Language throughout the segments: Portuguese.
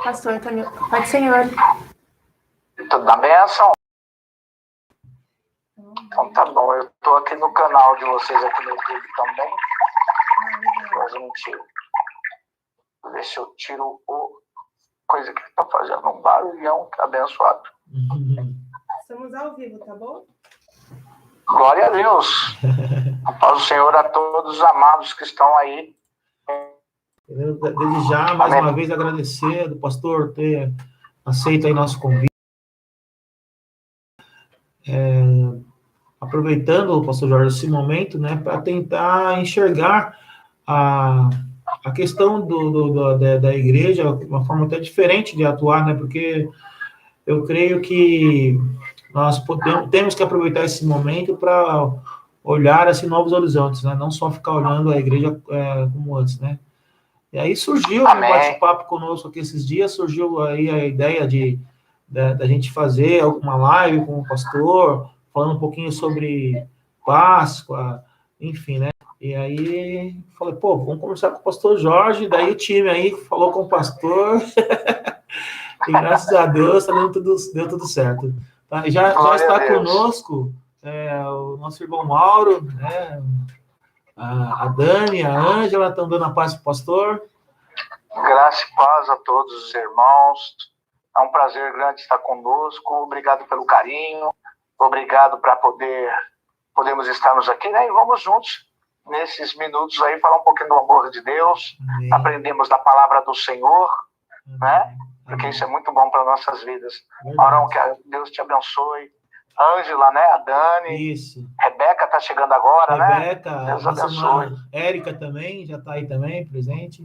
Pastor, pode, Senhor. Tudo na bênção? Então tá bom, eu tô aqui no canal de vocês aqui no YouTube também. A gente... Ver se eu tiro o... Coisa que tá fazendo um barulhão abençoado. Estamos ao vivo, tá bom? Glória a Deus. A paz do Senhor a todos os amados que estão aí. Desde já, mais uma vez, agradecer do pastor ter aceito aí nosso convite. Aproveitando, pastor Jorge, esse momento, né, para tentar enxergar a questão da igreja, uma forma até diferente de atuar, né, porque eu creio que nós temos que aproveitar esse momento para olhar, assim, novos horizontes, né, não só ficar olhando a igreja como antes, né. E aí surgiu um bate-papo conosco aqui esses dias, surgiu aí a ideia da gente fazer alguma live com o pastor, falando um pouquinho sobre Páscoa, enfim, né? E aí falei, pô, vamos conversar com o pastor Jorge, daí o time aí falou com o pastor, e graças a Deus deu tudo certo. Tá? Já está conosco o nosso irmão Mauro, né? A Dani, a Ângela, estão dando a paz para o pastor. Graça e paz a todos os irmãos. É um prazer grande estar conosco. Obrigado pelo carinho. Obrigado para podermos estarmos aqui, né? E vamos juntos, nesses minutos aí, falar um pouquinho do amor de Deus. Amém. Aprendemos da palavra do Senhor, amém, né? Porque isso é muito bom para nossas vidas. Orão, que Deus te abençoe. Ângela, né? A Dani. Isso. Rebeca está chegando agora, Rebeca, né? Deus abençoe. Érica também, já está aí também, presente.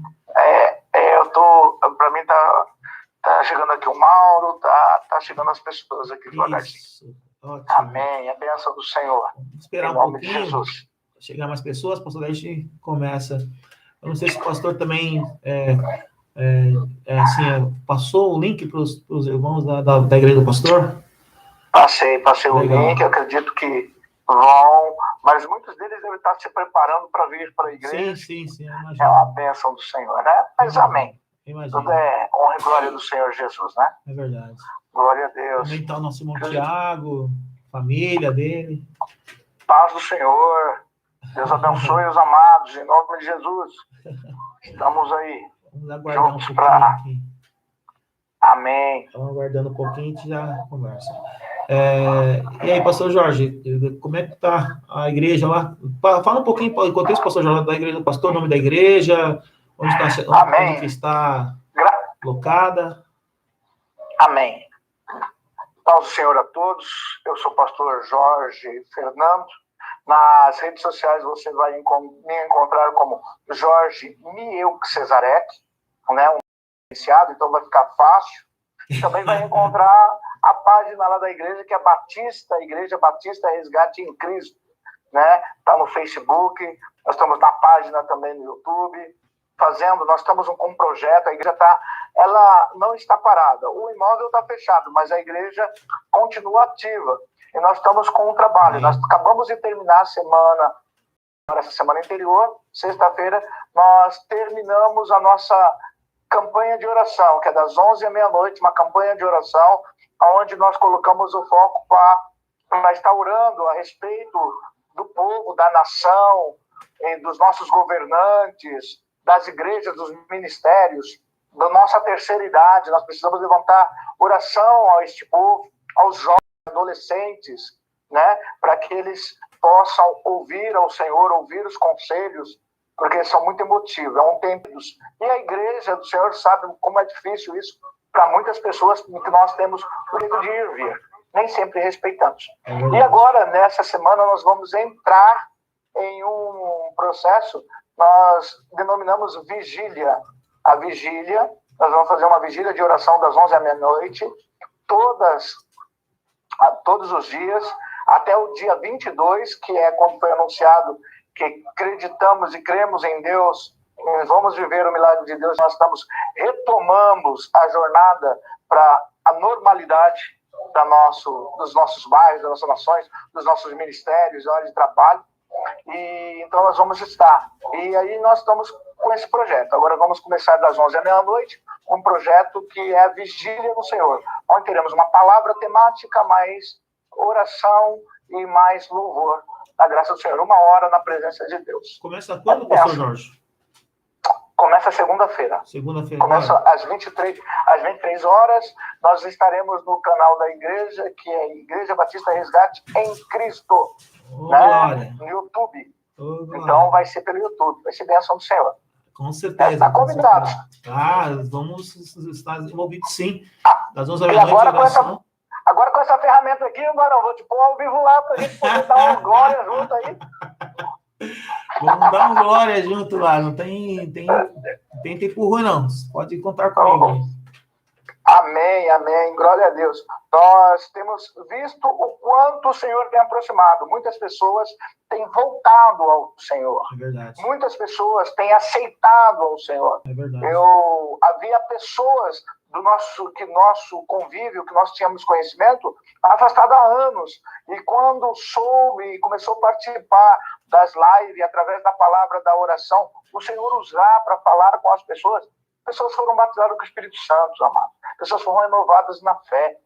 Para mim tá chegando aqui o Mauro, tá chegando as pessoas aqui devagarzinho. Ótimo. Amém, a bênção do Senhor. Vamos esperar em nome de Jesus. Chegar mais pessoas, pastor, daí a gente começa. Eu não sei se o pastor também passou o link para os irmãos da igreja do pastor? Passei o link, eu acredito que vão, mas muitos deles devem estar se preparando para vir para a igreja. Sim, é uma bênção do Senhor, né? Mas amém. Imagina. Tudo é honra e glória do Senhor Jesus, né? É verdade. Glória a Deus. Também está o nosso irmão Tiago, família dele. Paz do Senhor. Deus abençoe os amados, em nome de Jesus. Estamos aí. Vamos aguardar um pouquinho aqui. Amém. Estamos aguardando um pouquinho e a gente já conversa. E aí, pastor Jorge, como é que está a igreja lá? Fala um pouquinho, enquanto isso, pastor Jorge, da igreja do pastor, o nome da igreja, onde que está locada. Amém. Paz do Senhor a todos. Eu sou o pastor Jorge Fernando. Nas redes sociais você vai me encontrar como Jorge Mieu Cesarec, né? Um iniciado, então vai ficar fácil. Também vai encontrar a página lá da igreja, que é Igreja Batista Resgate em Cristo, né? Tá no Facebook, nós estamos na página também no YouTube, nós estamos com um projeto, a igreja ela não está parada, o imóvel está fechado, mas a igreja continua ativa, e nós estamos com um trabalho. Nós acabamos de terminar essa semana anterior, sexta-feira, nós terminamos a nossa campanha de oração, que é das 11 à meia-noite, uma campanha de oração, onde nós colocamos o foco para estar orando a respeito do povo, da nação, dos nossos governantes, das igrejas, dos ministérios, da nossa terceira idade. Nós precisamos levantar oração a este povo, aos jovens, adolescentes, né, para que eles possam ouvir ao Senhor, ouvir os conselhos, porque são muito emotivos, é um tempo. E a igreja do Senhor sabe como é difícil isso para muitas pessoas que nós temos o direito de ir e vir, nem sempre respeitamos. E agora, nessa semana, nós vamos entrar em um processo, nós denominamos vigília. A vigília, nós vamos fazer uma vigília de oração das 11 à meia-noite, todos os dias, até o dia 22, que é quando foi anunciado que acreditamos e cremos em Deus, vamos viver o milagre de Deus. Nós retomamos a jornada para a normalidade dos nossos bairros, das nossas nações, dos nossos ministérios, áreas de trabalho. E então nós vamos estar. E aí nós estamos com esse projeto. Agora vamos começar das 11 à meia-noite, um projeto que é a Vigília no Senhor, onde teremos uma palavra temática, mais oração e mais louvor na graça do Senhor. 1 hora na presença de Deus. Começa quando, pastor Jorge? Começa segunda-feira. Segunda-feira. Começa às 23 horas. Nós estaremos no canal da igreja, que é Igreja Batista Resgate em Cristo. Né? No YouTube. Então vai ser pelo YouTube. Vai ser bênção do Senhor. Com certeza. Está convidado. Vamos estar envolvidos sim. Das 11 e agora com essa ferramenta aqui, eu vou te pôr ao vivo lá para a gente poder dar uma glória junto aí. Vamos dar uma glória junto lá. Não tem tempo ruim, não. Pode contar comigo. Amém, amém. Glória a Deus. Nós temos visto o quanto o Senhor tem aproximado. Muitas pessoas têm voltado ao Senhor. É verdade. Muitas pessoas têm aceitado ao Senhor. É verdade. Havia pessoas do nosso convívio, que nós tínhamos conhecimento, afastado há anos. E quando soube e começou a participar das lives, através da palavra da oração, o Senhor usar para falar com as pessoas foram batizadas com o Espírito Santo, amado. Pessoas foram renovadas na fé.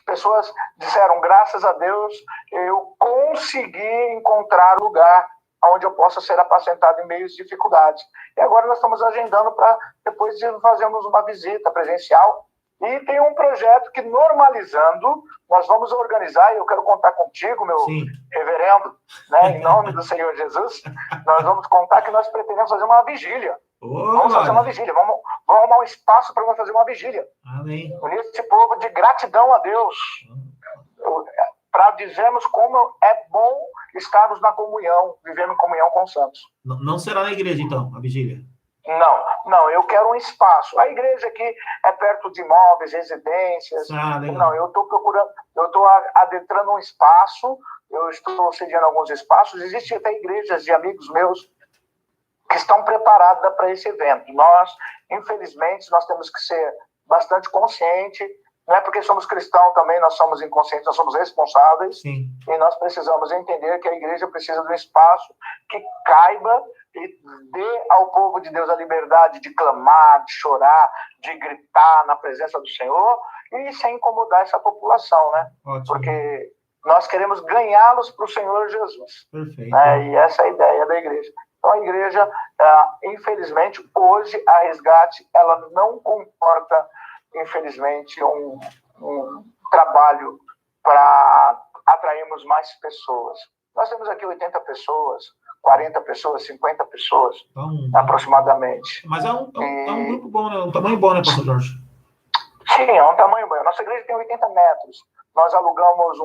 Pessoas disseram, graças a Deus, eu consegui encontrar lugar onde eu possa ser apacentado em meio às dificuldades. E agora nós estamos agendando para depois fazermos uma visita presencial. E tem um projeto que, normalizando, nós vamos organizar, e eu quero contar contigo, meu reverendo, né, em nome do Senhor Jesus, nós vamos contar que nós pretendemos fazer uma vigília. Vamos fazer uma vigília, vamos arrumar um espaço para nós fazer uma vigília. Amém. Unir esse povo de gratidão a Deus, para dizermos como é bom estarmos na comunhão, vivendo em comunhão com os santos. Não será na igreja, então, a vigília? Não, eu quero um espaço. A igreja aqui é perto de imóveis, residências. Não, eu estou procurando, eu estou adentrando um espaço, eu estou sediando alguns espaços. Existem até igrejas de amigos meus que estão preparadas para esse evento. Nós, infelizmente, nós temos que ser bastante conscientes. Não é porque somos cristãos também, nós somos inconscientes, nós somos responsáveis. Sim. E nós precisamos entender que a igreja precisa de um espaço que caiba e dê ao povo de Deus a liberdade de clamar, de chorar, de gritar na presença do Senhor e sem incomodar essa população, né? Ótimo. Porque nós queremos ganhá-los para o Senhor Jesus. Perfeito. E essa é a ideia da igreja. Então, a igreja, infelizmente, hoje, a Resgate, ela não comporta, infelizmente, um trabalho para atrairmos mais pessoas. Nós temos aqui 80 pessoas, 40 pessoas, 50 pessoas, aproximadamente. Mas é um grupo bom, né? Um tamanho bom, né, pastor Jorge? Sim, é um tamanho bom. Nossa igreja tem 80 metros. Nós alugamos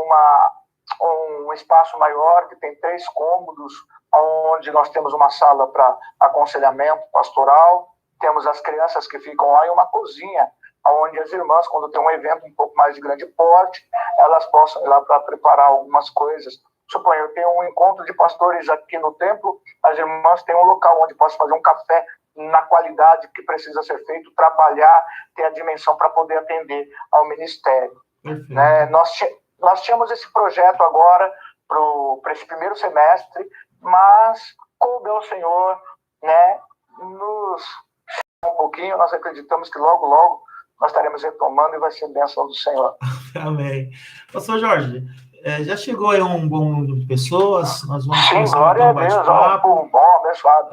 um espaço maior, que tem 3 cômodos, onde nós temos uma sala para aconselhamento pastoral, temos as crianças que ficam lá e uma cozinha, onde as irmãs, quando tem um evento um pouco mais de grande porte, elas possam ir lá para preparar algumas coisas. Suponho, eu tenho um encontro de pastores aqui no templo, as irmãs têm um local onde posso fazer um café na qualidade que precisa ser feito, trabalhar, ter a dimensão para poder atender ao ministério. Né? Nós tínhamos esse projeto agora para esse primeiro semestre, mas coube ao Senhor, né, nos um pouquinho, nós acreditamos que logo, logo nós estaremos retomando e vai ser bênção do Senhor. Amém. Pastor Jorge, já chegou aí um bom número de pessoas, nós vamos começar glória a Deus, um bom, abençoado.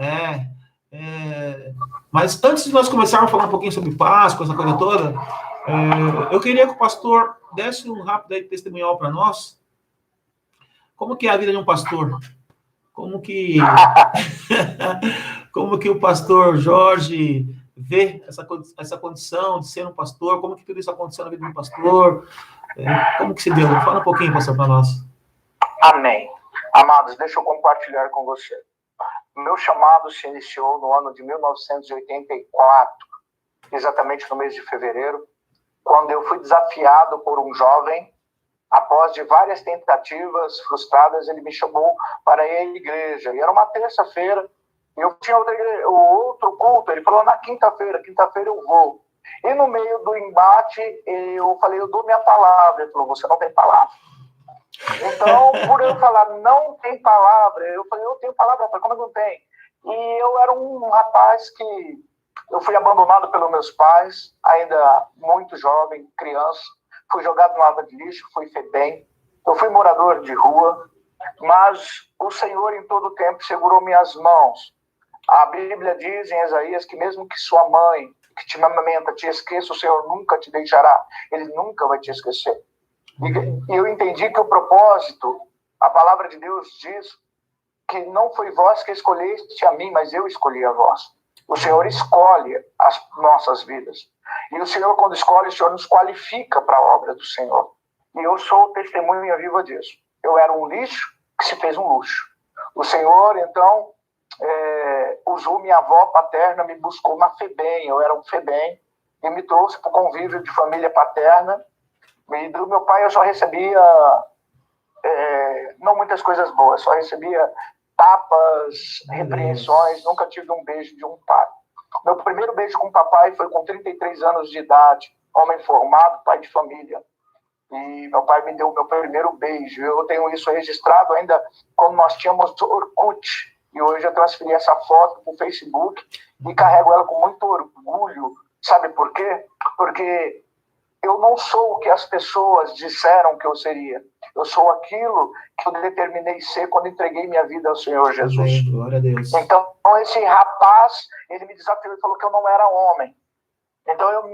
Mas antes de nós começarmos a falar um pouquinho sobre Páscoa, essa coisa toda, eu queria que o pastor desse um rápido aí testemunhal para nós. Como que é a vida de um pastor? Como que o pastor Jorge vê essa condição de ser um pastor? Como que tudo isso aconteceu na vida de um pastor? Como que se deu? Fala um pouquinho, pastor, para nós. Amém. Amados, deixa eu compartilhar com você. Meu chamado se iniciou no ano de 1984, exatamente no mês de fevereiro, quando eu fui desafiado por um jovem. Após de várias tentativas frustradas, ele me chamou para ir à igreja. E era uma terça-feira, e eu tinha outro culto. Ele falou, na quinta-feira eu vou. E no meio do embate, eu falei, eu dou minha palavra. Ele falou, você não tem palavra. Então, por eu falar, não tem palavra, eu falei, eu tenho palavra, como não tem? E eu era um rapaz que eu fui abandonado pelos meus pais, ainda muito jovem, criança, fui jogado na lava de lixo, fui FEBEM, eu fui morador de rua, mas o Senhor em todo tempo segurou minhas mãos. A Bíblia diz em Isaías que mesmo que sua mãe, que te amamenta, te esqueça, o Senhor nunca te deixará, Ele nunca vai te esquecer. E eu entendi que o propósito, a palavra de Deus diz que não foi vós que escolheste a mim, mas eu escolhi a vós. O Senhor escolhe as nossas vidas. E o Senhor, quando escolhe, o Senhor nos qualifica para a obra do Senhor. E eu sou testemunha viva disso. Eu era um lixo que se fez um luxo. O Senhor, então, usou minha avó paterna, me buscou na FEBEM, eu era um FEBEM, e me trouxe para o convívio de família paterna. E do meu pai eu só recebia não muitas coisas boas, só recebia tapas, repreensões, nunca tive um beijo de um pai. Meu primeiro beijo com o papai foi com 33 anos de idade, homem formado, pai de família. E meu pai me deu o meu primeiro beijo. Eu tenho isso registrado ainda quando nós tínhamos Orkut. E hoje eu transferi essa foto para o Facebook e carrego ela com muito orgulho. Sabe por quê? Porque eu não sou o que as pessoas disseram que eu seria. Eu sou aquilo que eu determinei ser quando entreguei minha vida ao Senhor Jesus. Amém. Glória a Deus. Então, esse rapaz, ele me desafiou e falou que eu não era homem. Então, eu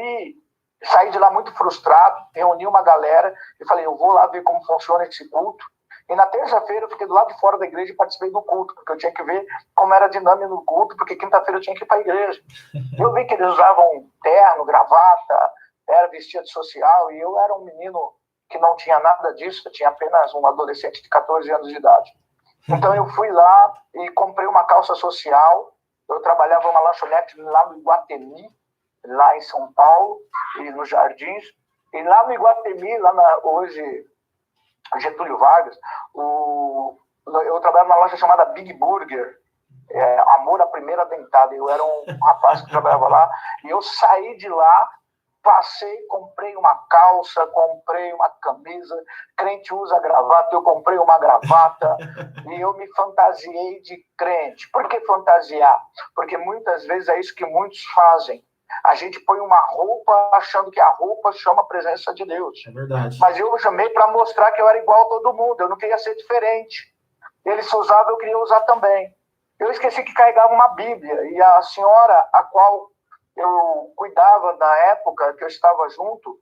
saí de lá muito frustrado, reuni uma galera e falei, eu vou lá ver como funciona esse culto. E na terça-feira eu fiquei do lado de fora da igreja e participei do culto, porque eu tinha que ver como era a dinâmica no culto, porque quinta-feira eu tinha que ir para a igreja. Eu vi que eles usavam terno, gravata, era vestido social, e eu era um menino que não tinha nada disso, eu tinha apenas um adolescente de 14 anos de idade. Então eu fui lá e comprei uma calça social, eu trabalhava numa lanchonete lá no Iguatemi, lá em São Paulo, e nos Jardins, e lá no Iguatemi, hoje Getúlio Vargas, eu trabalhava numa loja chamada Big Burger, Amor à Primeira Dentada. Eu era um rapaz que trabalhava lá, e eu saí de lá, passei, comprei uma calça, comprei uma camisa, crente usa gravata, eu comprei uma gravata, e eu me fantasiei de crente. Por que fantasiar? Porque muitas vezes é isso que muitos fazem. A gente põe uma roupa achando que a roupa chama a presença de Deus. É verdade. Mas eu chamei para mostrar que eu era igual a todo mundo, eu não queria ser diferente. Ele se usava, eu queria usar também. Eu esqueci que carregava uma Bíblia, e a senhora a qual eu cuidava na época que eu estava junto,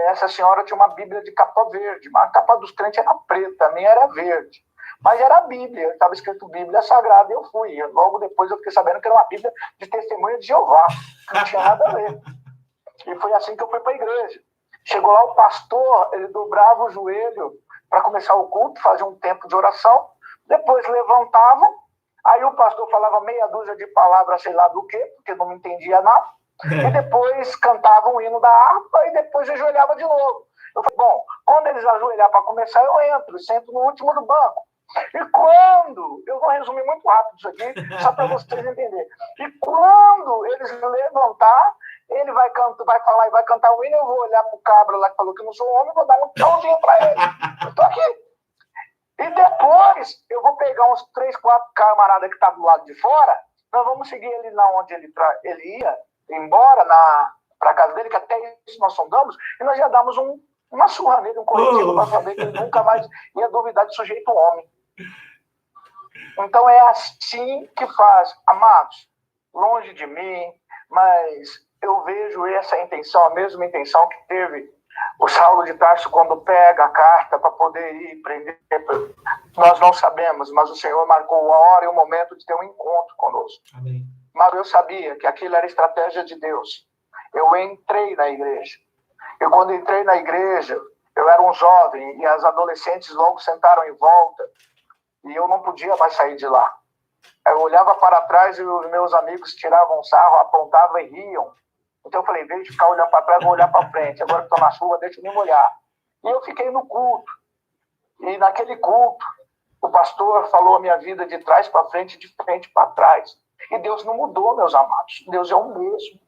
essa senhora tinha uma Bíblia de capa verde, mas a capa dos crentes era preta, a minha era verde. Mas era a Bíblia, estava escrito Bíblia Sagrada, e eu fui. Logo depois eu fiquei sabendo que era uma Bíblia de Testemunha de Jeová, que não tinha nada a ver. E foi assim que eu fui para a igreja. Chegou lá o pastor, ele dobrava o joelho para começar o culto, fazia um tempo de oração, depois levantava, aí o pastor falava meia dúzia de palavras, sei lá do quê, porque não me entendia nada, e depois cantava um hino da harpa, e depois ajoelhava de novo. Eu falei, bom, quando eles ajoelhar para começar, eu entro, sento no último do banco. E quando, eu vou resumir muito rápido isso aqui, só para vocês entenderem, e quando eles levantar, ele vai falar e vai cantar o hino, eu vou olhar pro cabra lá que falou que não sou homem, vou dar um tchauzinho para ele. Eu tô aqui. E depois, eu vou pegar uns 3, 4 camaradas que tá do lado de fora, nós vamos seguir ele lá onde ele ia, embora para casa dele, que até isso nós sondamos, e nós já damos uma surra nele, um corretivo, para saber que ele nunca mais ia duvidar de sujeito homem. Então é assim que faz. Amados, longe de mim, mas eu vejo essa intenção, a mesma intenção que teve o Saulo de Tarso quando pega a carta para poder ir prender. Nós não sabemos, mas o Senhor marcou a hora e o momento de ter um encontro conosco. Amém. Mas eu sabia que aquilo era estratégia de Deus. Eu entrei na igreja. E quando entrei na igreja, eu era um jovem e as adolescentes logo sentaram em volta e eu não podia mais sair de lá. Eu olhava para trás e os meus amigos tiravam sarro, apontavam e riam. Então eu falei, em vez de ficar olhando para trás, vou olhar para frente. Agora que estou na chuva, deixa eu me molhar. E eu fiquei no culto. E naquele culto, o pastor falou a minha vida de trás para frente, de frente para trás. E Deus não mudou, meus amados. Deus é o mesmo.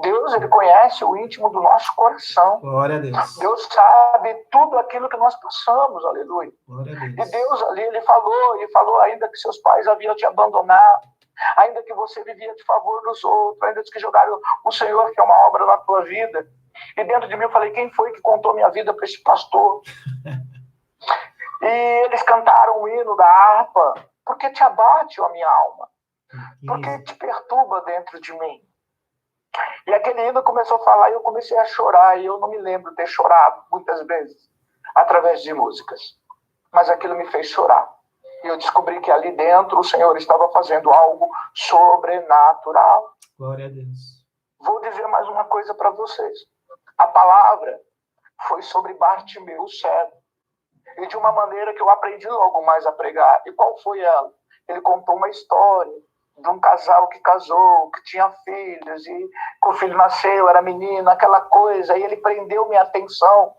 Deus, ele conhece o íntimo do nosso coração. Glória a Deus. Deus sabe tudo aquilo que nós passamos, aleluia. Glória a E Deus. Deus ali, ele falou ainda que seus pais haviam te abandonado, ainda que você vivia de favor dos outros, ainda que jogaram o Senhor, que é uma obra na tua vida. E dentro de mim eu falei, quem foi que contou minha vida para esse pastor? E eles cantaram o hino da harpa, porque te abate, ó minha alma, porque te perturba dentro de mim. E aquele hino começou a falar e eu comecei a chorar, e eu não me lembro de ter chorado muitas vezes, através de músicas. Mas aquilo me fez chorar. E eu descobri que ali dentro o Senhor estava fazendo algo sobrenatural. Glória a Deus. Vou dizer mais uma coisa para vocês. A palavra foi sobre Bartimeu, o cego. E de uma maneira que eu aprendi logo mais a pregar. E qual foi ela? Ele contou uma história de um casal que casou, que tinha filhos, e o filho nasceu, era menino, aquela coisa, e ele prendeu minha atenção.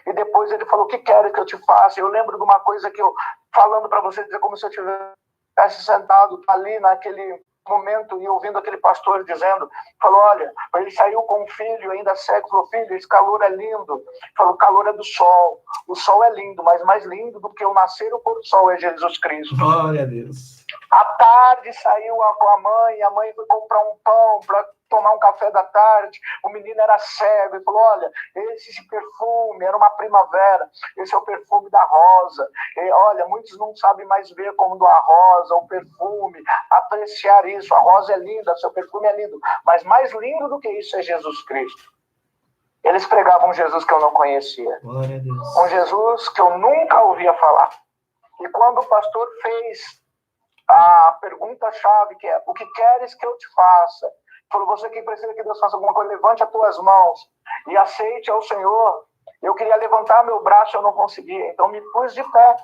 E depois ele falou, o que quer que eu te faça? Eu lembro de uma coisa que eu, falando para vocês, é como se eu tivesse sentado ali naquele momento e ouvindo aquele pastor dizendo, falou, olha, ele saiu com um filho ainda cego, falou, filho, esse calor é lindo. Falou, o calor é do sol. O sol é lindo, mas mais lindo do que o nascer ou pôr do sol é Jesus Cristo. Glória a Deus. À tarde saiu com a mãe foi comprar um pão para tomar um café da tarde, o menino era cego, e falou, olha, esse perfume, era uma primavera, esse é o perfume da rosa, e, olha, muitos não sabem mais ver como a rosa, o perfume, apreciar isso, a rosa é linda, seu perfume é lindo, mas mais lindo do que isso é Jesus Cristo. Eles pregavam um Jesus que eu não conhecia, Glória a Deus. um Jesus que eu nunca ouvia falar. E quando o pastor fez a pergunta-chave, que é, o que queres que eu te faça? Falou, você que precisa que Deus faça alguma coisa, levante as tuas mãos e aceite ao Senhor. Eu queria levantar meu braço, eu não conseguia, então me pus de pé.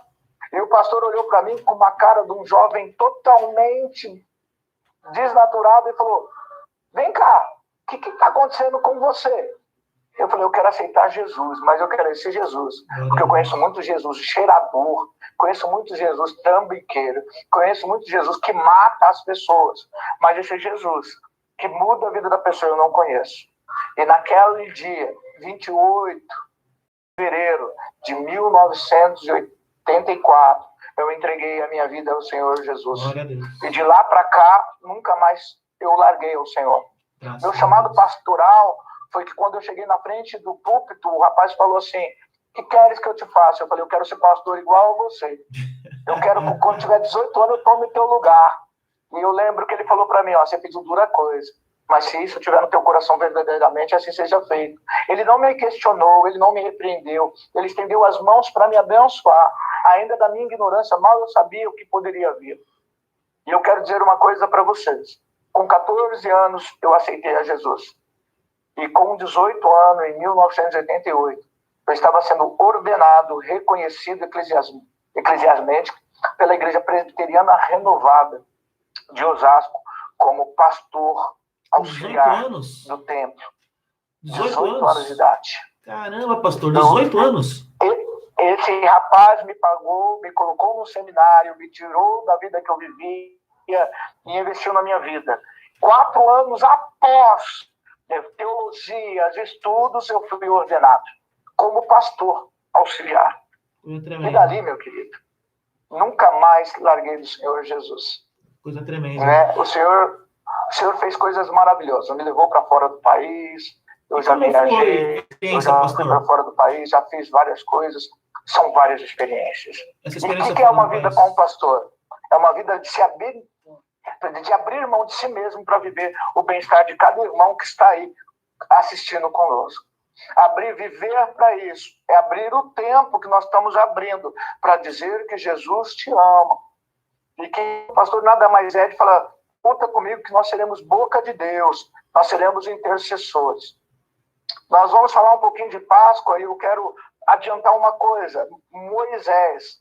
E o pastor olhou para mim com uma cara de um jovem totalmente desnaturado e falou, vem cá, o que está acontecendo com você? Eu falei, eu quero aceitar Jesus, mas eu quero esse Jesus, porque eu conheço muito Jesus cheirador, conheço muito Jesus trambiqueiro, conheço muito Jesus que mata as pessoas, mas esse Jesus que muda a vida da pessoa eu não conheço. E naquele dia, 28 de fevereiro de 1984, eu entreguei a minha vida ao Senhor Jesus. Glória a Deus. E de lá para cá, nunca mais eu larguei o Senhor. Graças Meu a chamado Deus. pastoral foi que quando eu cheguei na frente do púlpito, o rapaz falou assim, o que queres que eu te faça? Eu falei, eu quero ser pastor igual a você. Eu quero que quando tiver 18 anos eu tome teu lugar. E eu lembro que ele falou para mim, ó, você pediu dura coisa, mas se isso tiver no teu coração verdadeiramente, assim seja feito. Ele não me questionou, ele não me repreendeu, ele estendeu as mãos para me abençoar. Ainda da minha ignorância, mal eu sabia o que poderia vir. E eu quero dizer uma coisa para vocês. Com 14 anos, eu aceitei a Jesus. E com 18 anos, em 1988, eu estava sendo ordenado, reconhecido eclesiasticamente pela Igreja Presbiteriana Renovada de Osasco como pastor auxiliar do templo. 18 anos de idade. Caramba, pastor, 18 anos? Esse rapaz me pagou, me colocou no seminário, me tirou da vida que eu vivia e investiu na minha vida. 4 anos após teologia, estudos, eu fui ordenado como pastor auxiliar. E dali, meu querido, nunca mais larguei do Senhor Jesus. Coisa tremenda. Né? O Senhor fez coisas maravilhosas. Me levou para fora do país, eu já viajei, eu já fui para fora do país, já fiz várias coisas. São várias experiências. E o que é uma vida com o pastor? É uma vida de se abrir, de abrir mão de si mesmo para viver o bem-estar de cada irmão que está aí assistindo conosco. Viver para isso, é abrir o tempo que nós estamos abrindo para dizer que Jesus te ama. E que o pastor nada mais é de falar, conta comigo que nós seremos boca de Deus, nós seremos intercessores. Nós vamos falar um pouquinho de Páscoa e eu quero adiantar uma coisa. Moisés,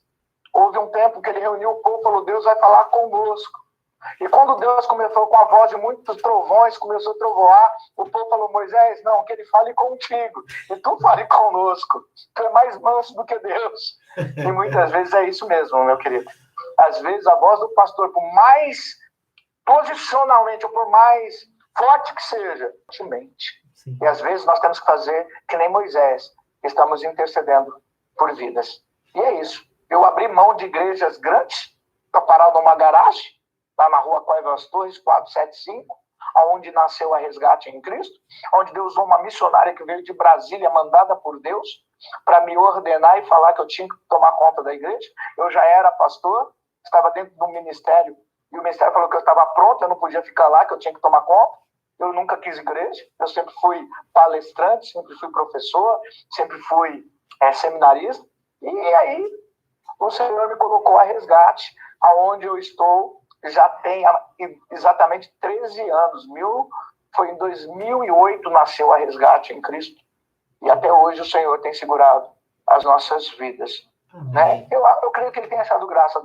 houve um tempo que ele reuniu o povo e falou, Deus vai falar conosco. E quando Deus começou com a voz de muitos trovões, começou a trovoar, o povo falou, Moisés, não, que ele fale contigo, e tu fale conosco. Tu é mais manso do que Deus. E muitas vezes é isso mesmo, meu querido. Às vezes a voz do pastor, por mais posicionalmente, ou por mais forte que seja, fortemente. Sim. E às vezes nós temos que fazer que nem Moisés, estamos intercedendo por vidas. E é isso. Eu abri mão de igrejas grandes para parar numa garagem, lá na rua Coiva das Torres, 475, onde nasceu a Resgate em Cristo, onde Deus usou uma missionária que veio de Brasília, mandada por Deus, para me ordenar e falar que eu tinha que tomar conta da igreja. Eu já era pastor, estava dentro do ministério, e o ministério falou que eu estava pronto, eu não podia ficar lá, que eu tinha que tomar conta. Eu nunca quis igreja, eu sempre fui palestrante, sempre fui professor, sempre fui seminarista. E aí o Senhor me colocou a Resgate, aonde eu estou, já tem exatamente 13 anos. Foi em 2008 nasceu a Resgate em Cristo. E até hoje o Senhor tem segurado as nossas vidas. Né? Eu creio que Ele tem achado graça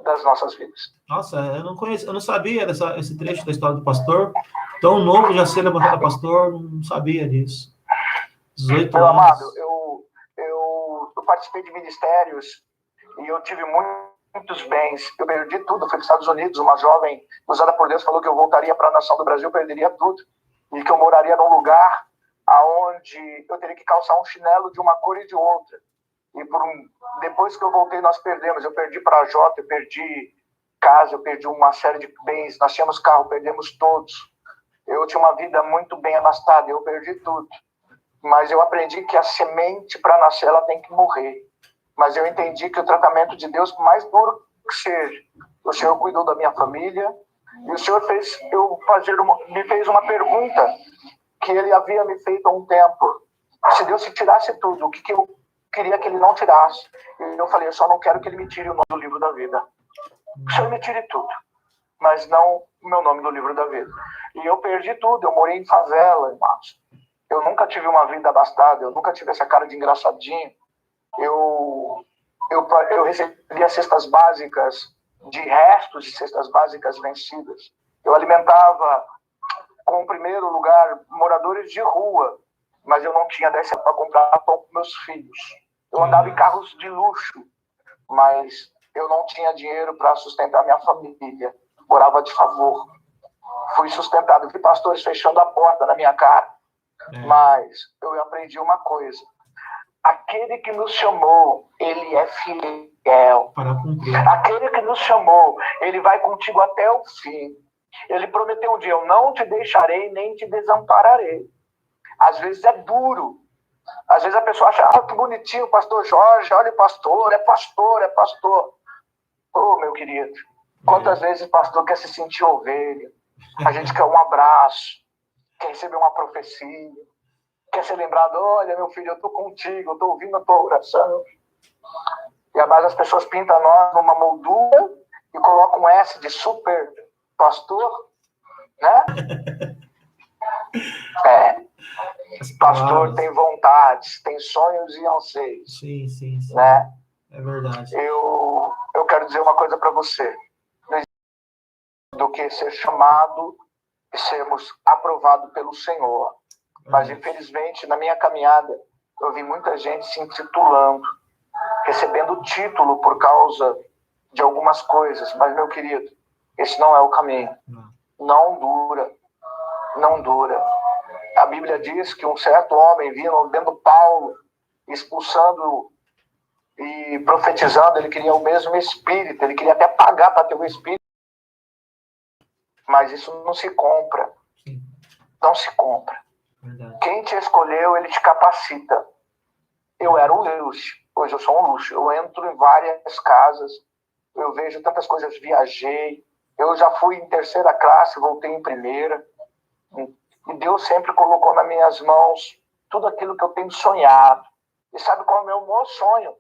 das nossas vidas. Nossa, eu não sabia esse trecho da história do pastor. Tão novo já ser levantado pastor, não sabia disso. 18 Meu anos. amado, eu participei de ministérios e eu tive muitos bens. Eu perdi tudo, fui para os Estados Unidos. Uma jovem usada por Deus falou que eu voltaria para a nação do Brasil, perderia tudo. E que eu moraria num lugar onde eu teria que calçar um chinelo de uma cor e de outra. E depois que eu voltei, nós perdemos. Eu perdi para a Jota, eu perdi casa, eu perdi uma série de bens. Nós tínhamos carro, perdemos todos. Eu tinha uma vida muito bem abastada, eu perdi tudo. Mas eu aprendi que a semente, para nascer, ela tem que morrer. Mas eu entendi que o tratamento de Deus, por mais duro que seja, o Senhor cuidou da minha família. E o Senhor me fez uma pergunta que Ele havia me feito há um tempo. Se Deus se tirasse tudo, o que eu queria que Ele não tirasse? E eu falei, eu só não quero que Ele me tire o nome do livro da vida. O Senhor me tire tudo, mas não o meu nome do livro da vida. E eu perdi tudo, eu morei em favela, irmãos. Eu nunca tive uma vida abastada, eu nunca tive essa cara de engraçadinho. Eu recebia cestas básicas, de restos de cestas básicas vencidas. Eu alimentava, com o primeiro lugar, moradores de rua, mas eu não tinha 10 para comprar pão para meus filhos. Eu andava em carros de luxo, mas eu não tinha dinheiro para sustentar minha família. Morava de favor. Fui sustentado. Vi pastores fechando a porta na minha cara. Mas eu aprendi uma coisa. Aquele que nos chamou, Ele é fiel. Para cumprir. Aquele que nos chamou, Ele vai contigo até o fim. Ele prometeu um dia, eu não te deixarei, nem te desampararei. Às vezes é duro. Às vezes a pessoa acha, que bonitinho o pastor Jorge, olha o pastor, é pastor, é pastor. Ô, meu querido, quantas vezes o pastor quer se sentir ovelha? A gente quer um abraço, quer receber uma profecia, quer ser lembrado, olha, meu filho, eu estou contigo, eu estou ouvindo a tua oração. E a base as pessoas pintam nós numa moldura e colocam um S de super pastor, né? Pastor tem vontades, tem sonhos e anseios. Sim, sim, sim. Né? É verdade. Eu quero dizer uma coisa para você. Do que ser chamado e sermos aprovados pelo Senhor. Mas, infelizmente, na minha caminhada, eu vi muita gente se intitulando, recebendo título por causa de algumas coisas. Mas, meu querido, esse não é o caminho. Não dura. Não dura. A Bíblia diz que um certo homem vindo vendo Paulo, expulsando e profetizando, ele queria o mesmo espírito, ele queria até pagar para ter o espírito. Mas isso não se compra. Não se compra. Verdade. Quem te escolheu, ele te capacita. Eu era um luxo, hoje eu sou um luxo. Eu entro em várias casas, eu vejo tantas coisas, viajei. Eu já fui em terceira classe, voltei em primeira. E Deus sempre colocou nas minhas mãos tudo aquilo que eu tenho sonhado. E sabe qual é o meu maior sonho?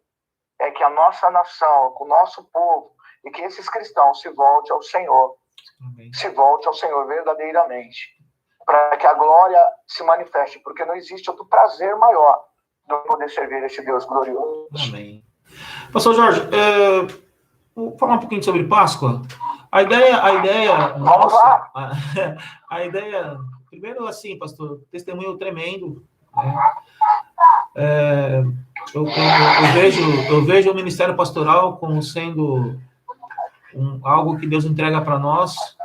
É que a nossa nação, o nosso povo, e que esses cristãos se voltem ao Senhor. Amém. Se volte ao Senhor verdadeiramente. Para que a glória se manifeste. Porque não existe outro prazer maior do que poder servir esse Deus glorioso. Amém. Pastor Jorge, vou falar um pouquinho sobre Páscoa. A ideia Vamos lá. A ideia, primeiro assim, pastor, testemunho tremendo, né? Eu vejo o ministério pastoral como sendo algo que Deus entrega para nós,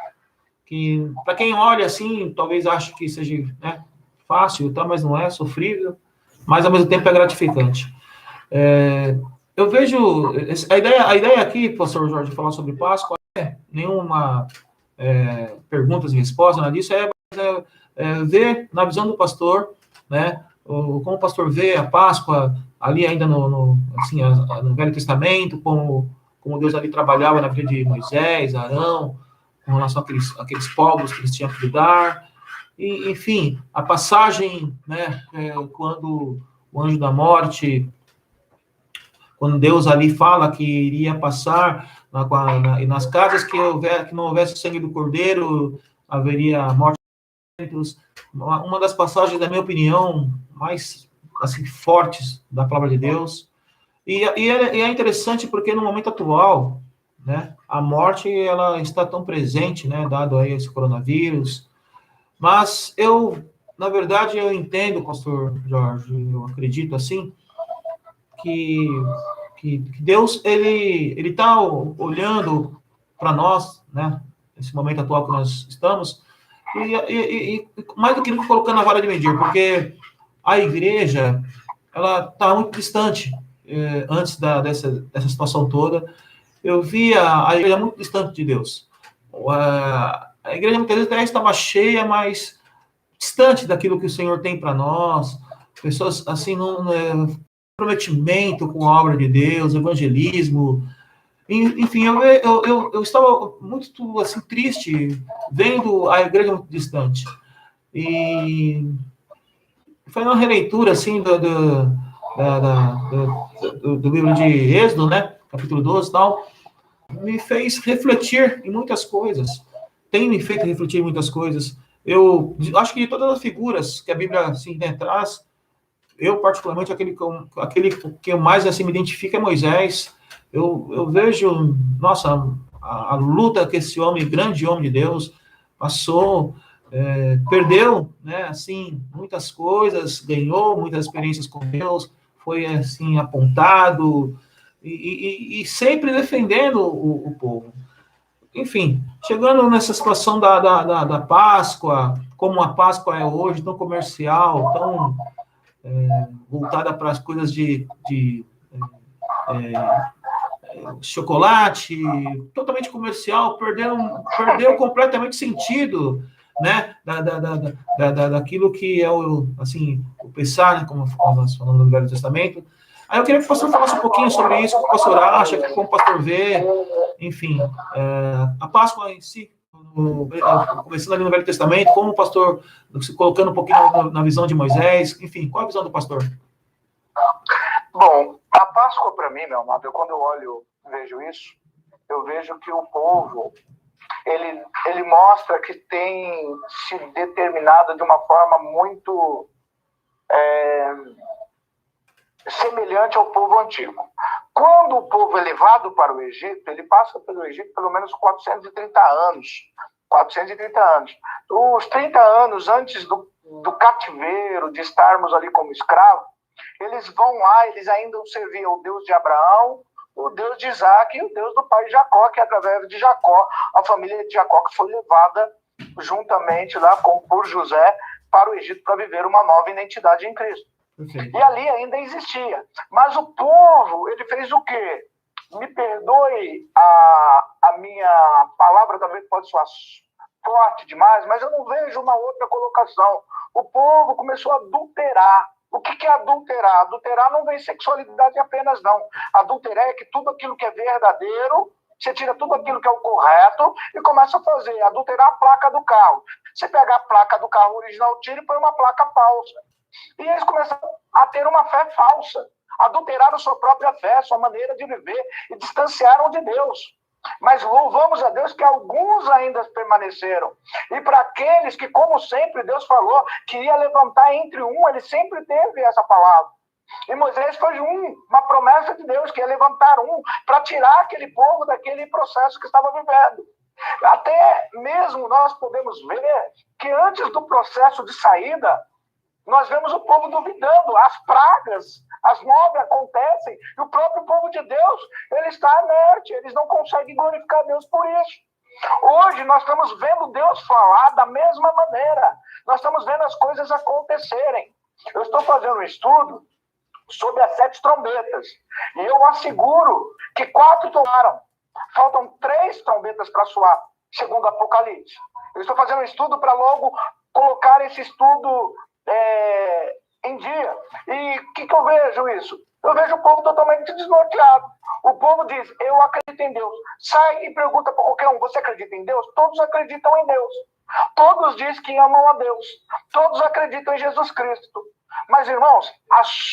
que para quem olha assim, talvez ache que seja, né, fácil, tá, mas não é, sofrível, mas ao mesmo tempo é gratificante. Eu vejo a ideia aqui, pastor Jorge, de falar sobre Páscoa, nenhuma perguntas e respostas, nada disso, ver na visão do pastor, né, como o pastor vê a Páscoa ali ainda no Velho Testamento, como Deus ali trabalhava na vida de Moisés, Arão, com relação àqueles povos que eles tinham que lidar, e, enfim, a passagem, né, quando o anjo da morte, quando Deus ali fala que iria passar nas casas que não houvesse sangue do cordeiro, haveria morte. Uma das passagens, na minha opinião, mais assim, fortes da palavra de Deus. E é interessante porque no momento atual, né, a morte ela está tão presente, né, dado aí esse coronavírus. Mas na verdade, eu entendo, pastor Jorge, eu acredito assim, que Deus ele está olhando para nós, né, nesse momento atual que nós estamos, e mais do que nunca colocando a vara de medir, porque a igreja ela está muito distante antes dessa situação toda. Eu via a igreja muito distante de Deus. A igreja muitas vezes até estava cheia, mas distante daquilo que o Senhor tem para nós. Pessoas assim, comprometimento com a obra de Deus, evangelismo. Enfim, eu estava muito assim, triste vendo a igreja muito distante. E foi uma releitura assim, do livro de Êxodo, né? Capítulo 12 e tal. Me fez refletir em muitas coisas. Tem me feito refletir em muitas coisas. Eu acho que de todas as figuras que a Bíblia assim, né, traz, eu, particularmente, aquele que eu mais assim, me identifico é Moisés. Eu vejo, nossa, a luta que esse homem, grande homem de Deus, passou, perdeu, né, assim, muitas coisas, ganhou muitas experiências com Deus, foi, assim, apontado, e sempre defendendo o povo. Enfim, chegando nessa situação da Páscoa, como a Páscoa é hoje, tão comercial, tão voltada para as coisas de chocolate, totalmente comercial, perdeu completamente sentido, né, daquilo que é o pensar, né, como nós falamos no Velho Testamento. Aí eu queria que o pastor falasse um pouquinho sobre isso, o que o pastor acha, como o pastor vê, enfim, a Páscoa em si, começando ali no Velho Testamento, como o pastor, se colocando um pouquinho na visão de Moisés, enfim, qual a visão do pastor? Bom, a Páscoa para mim, meu amado, quando eu vejo isso, eu vejo que o povo, ele mostra que tem se determinado de uma forma muito semelhante ao povo antigo. Quando o povo é levado para o Egito, ele passa pelo Egito pelo menos 430 anos. 430 anos. Os 30 anos antes do cativeiro, de estarmos ali como escravos, eles vão lá, eles ainda serviam o Deus de Abraão, o Deus de Isaac e o Deus do pai de Jacó, que através de Jacó, a família de Jacó que foi levada juntamente lá por José para o Egito para viver uma nova identidade em Cristo. Okay. E ali ainda existia. Mas o povo, ele fez o quê? Me perdoe a minha palavra, talvez pode soar forte demais, mas eu não vejo uma outra colocação. O povo começou a adulterar. O que é adulterar? Adulterar não vem sexualidade apenas, não. Adulterar é que tudo aquilo que é verdadeiro, você tira tudo aquilo que é o correto e começa a fazer. Adulterar a placa do carro. Você pega a placa do carro original, tira e põe uma placa falsa. E eles começaram a ter uma fé falsa. Adulteraram sua própria fé, sua maneira de viver e distanciaram de Deus. Mas louvamos a Deus que alguns ainda permaneceram. E para aqueles que, como sempre, Deus falou que ia levantar entre ele sempre teve essa palavra. E Moisés foi uma promessa de Deus, que ia levantar para tirar aquele povo daquele processo que estava vivendo. Até mesmo nós podemos ver que antes do processo de saída, nós vemos o povo duvidando, as pragas, as 9 acontecem, e o próprio povo de Deus, ele está inerte, eles não conseguem glorificar Deus por isso. Hoje nós estamos vendo Deus falar da mesma maneira. Nós estamos vendo as coisas acontecerem. Eu estou fazendo um estudo sobre as 7 trombetas. E eu asseguro que 4 tomaram. Faltam 3 trombetas para soar, segundo o Apocalipse. Eu estou fazendo um estudo para logo colocar esse estudo em dia. E o que eu vejo isso? Eu vejo o povo totalmente desnorteado. O povo diz, eu acredito em Deus. Sai e pergunta para qualquer um, você acredita em Deus? Todos acreditam em Deus. Todos dizem que amam a Deus. Todos acreditam em Jesus Cristo. Mas, irmãos,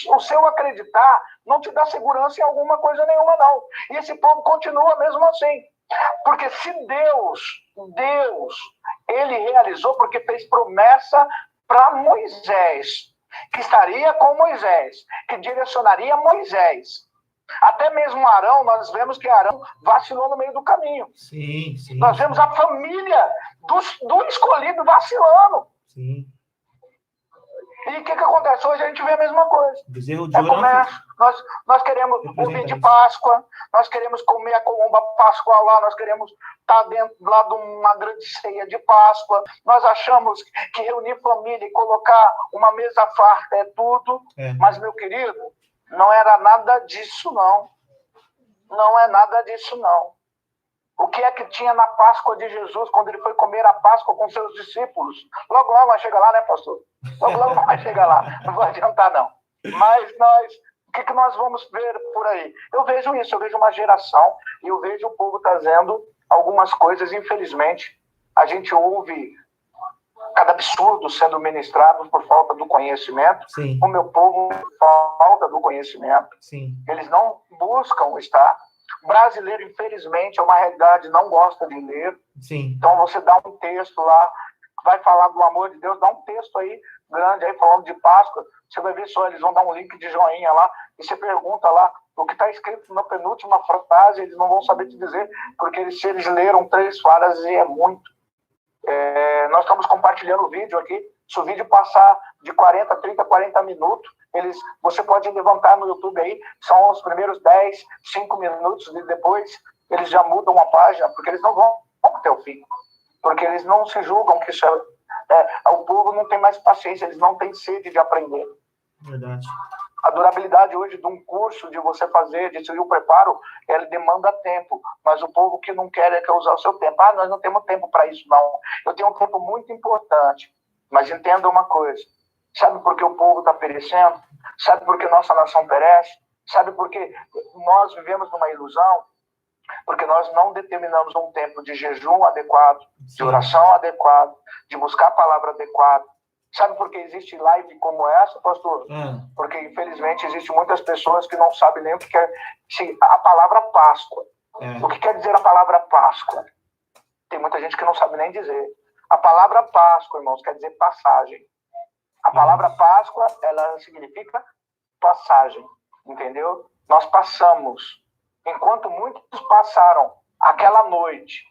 o seu acreditar não te dá segurança em alguma coisa nenhuma, não. E esse povo continua mesmo assim. Porque se Deus, ele realizou porque fez promessa para Moisés, que estaria com Moisés, que direcionaria Moisés. Até mesmo Arão, nós vemos que Arão vacilou no meio do caminho. Sim. Nós vemos a família do escolhido vacilando. Sim. E o que acontece? Hoje a gente vê a mesma coisa. Bezerro de ouro. Nós queremos o vinho de Páscoa, nós queremos comer a colomba pascual lá, nós queremos estar dentro lá de uma grande ceia de Páscoa. Nós achamos que reunir família e colocar uma mesa farta é tudo. Mas, meu querido, não era nada disso, não. Não é nada disso, não. O que é que tinha na Páscoa de Jesus, quando ele foi comer a Páscoa com seus discípulos? Logo vai chegar lá, né, pastor? Logo vai chegar lá. Não vou adiantar, não. Mas o que nós vamos ver por aí? Eu vejo isso, eu vejo uma geração e eu vejo o povo trazendo algumas coisas, infelizmente. A gente ouve cada absurdo sendo ministrado por falta do conhecimento. Sim. O meu povo, falta do conhecimento. Sim. Eles não buscam estar. O brasileiro, infelizmente, é uma realidade, não gosta de ler. Sim. Então, você dá um texto lá, vai falar do amor de Deus, dá um texto aí, grande, aí falando de Páscoa, você vai ver só, eles vão dar um link de joinha lá, e você pergunta lá, o que está escrito na penúltima frase, eles não vão saber te dizer, porque se eles leram 3 frases, é muito. Nós estamos compartilhando o vídeo aqui, se o vídeo passar de 40, 30, 40 minutos, você pode levantar no YouTube aí, são os primeiros 10, 5 minutos, e depois eles já mudam a página, porque eles não vão até o fim. Porque eles não se julgam que isso o povo não tem mais paciência, eles não têm sede de aprender. Verdade. A durabilidade hoje de um curso, de você fazer, de seguir o preparo, ele demanda tempo. Mas o povo que não quer usar o seu tempo. Nós não temos tempo para isso, não. Eu tenho um tempo muito importante. Mas entenda uma coisa. Sabe por que o povo está perecendo? Sabe por que nossa nação perece? Sabe por que nós vivemos numa ilusão? Porque nós não determinamos um tempo de jejum adequado, de oração adequado, de buscar a palavra adequada. Sabe por que existe live como essa, pastor? Porque, infelizmente, existem muitas pessoas que não sabem nem o que quer a palavra Páscoa. O que quer dizer a palavra Páscoa? Tem muita gente que não sabe nem dizer. A palavra Páscoa, irmãos, quer dizer passagem. A palavra Páscoa, ela significa passagem, entendeu? Nós passamos. Enquanto muitos passaram, aquela noite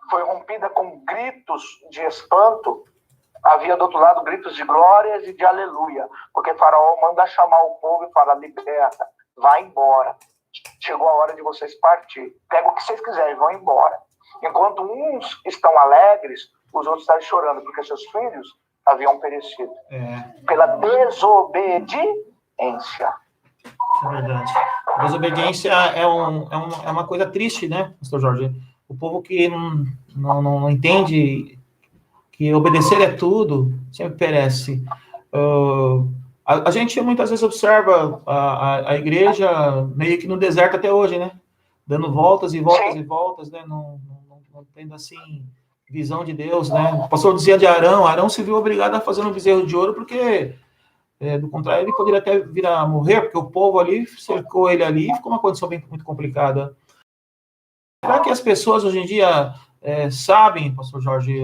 foi rompida com gritos de espanto, havia do outro lado gritos de glórias e de aleluia, porque Faraó manda chamar o povo e fala, liberta, vai embora. Chegou a hora de vocês partir. Pega o que vocês quiserem, vão embora. Enquanto uns estão alegres, os outros estão chorando, porque seus filhos haviam perecido. Pela desobediência. É verdade. A desobediência é uma coisa triste, né, pastor Jorge? O povo que não entende que obedecer é tudo, sempre perece. A gente muitas vezes observa a igreja meio que no deserto até hoje, né? Dando voltas e voltas e voltas, né? Não tendo, assim, visão de Deus, né? O pastor dizia de Arão se viu obrigado a fazer um bezerro de ouro porque, do contrário, ele poderia até vir a morrer, porque o povo ali cercou ele ali e ficou uma condição muito complicada. Será que as pessoas hoje em dia sabem, pastor Jorge,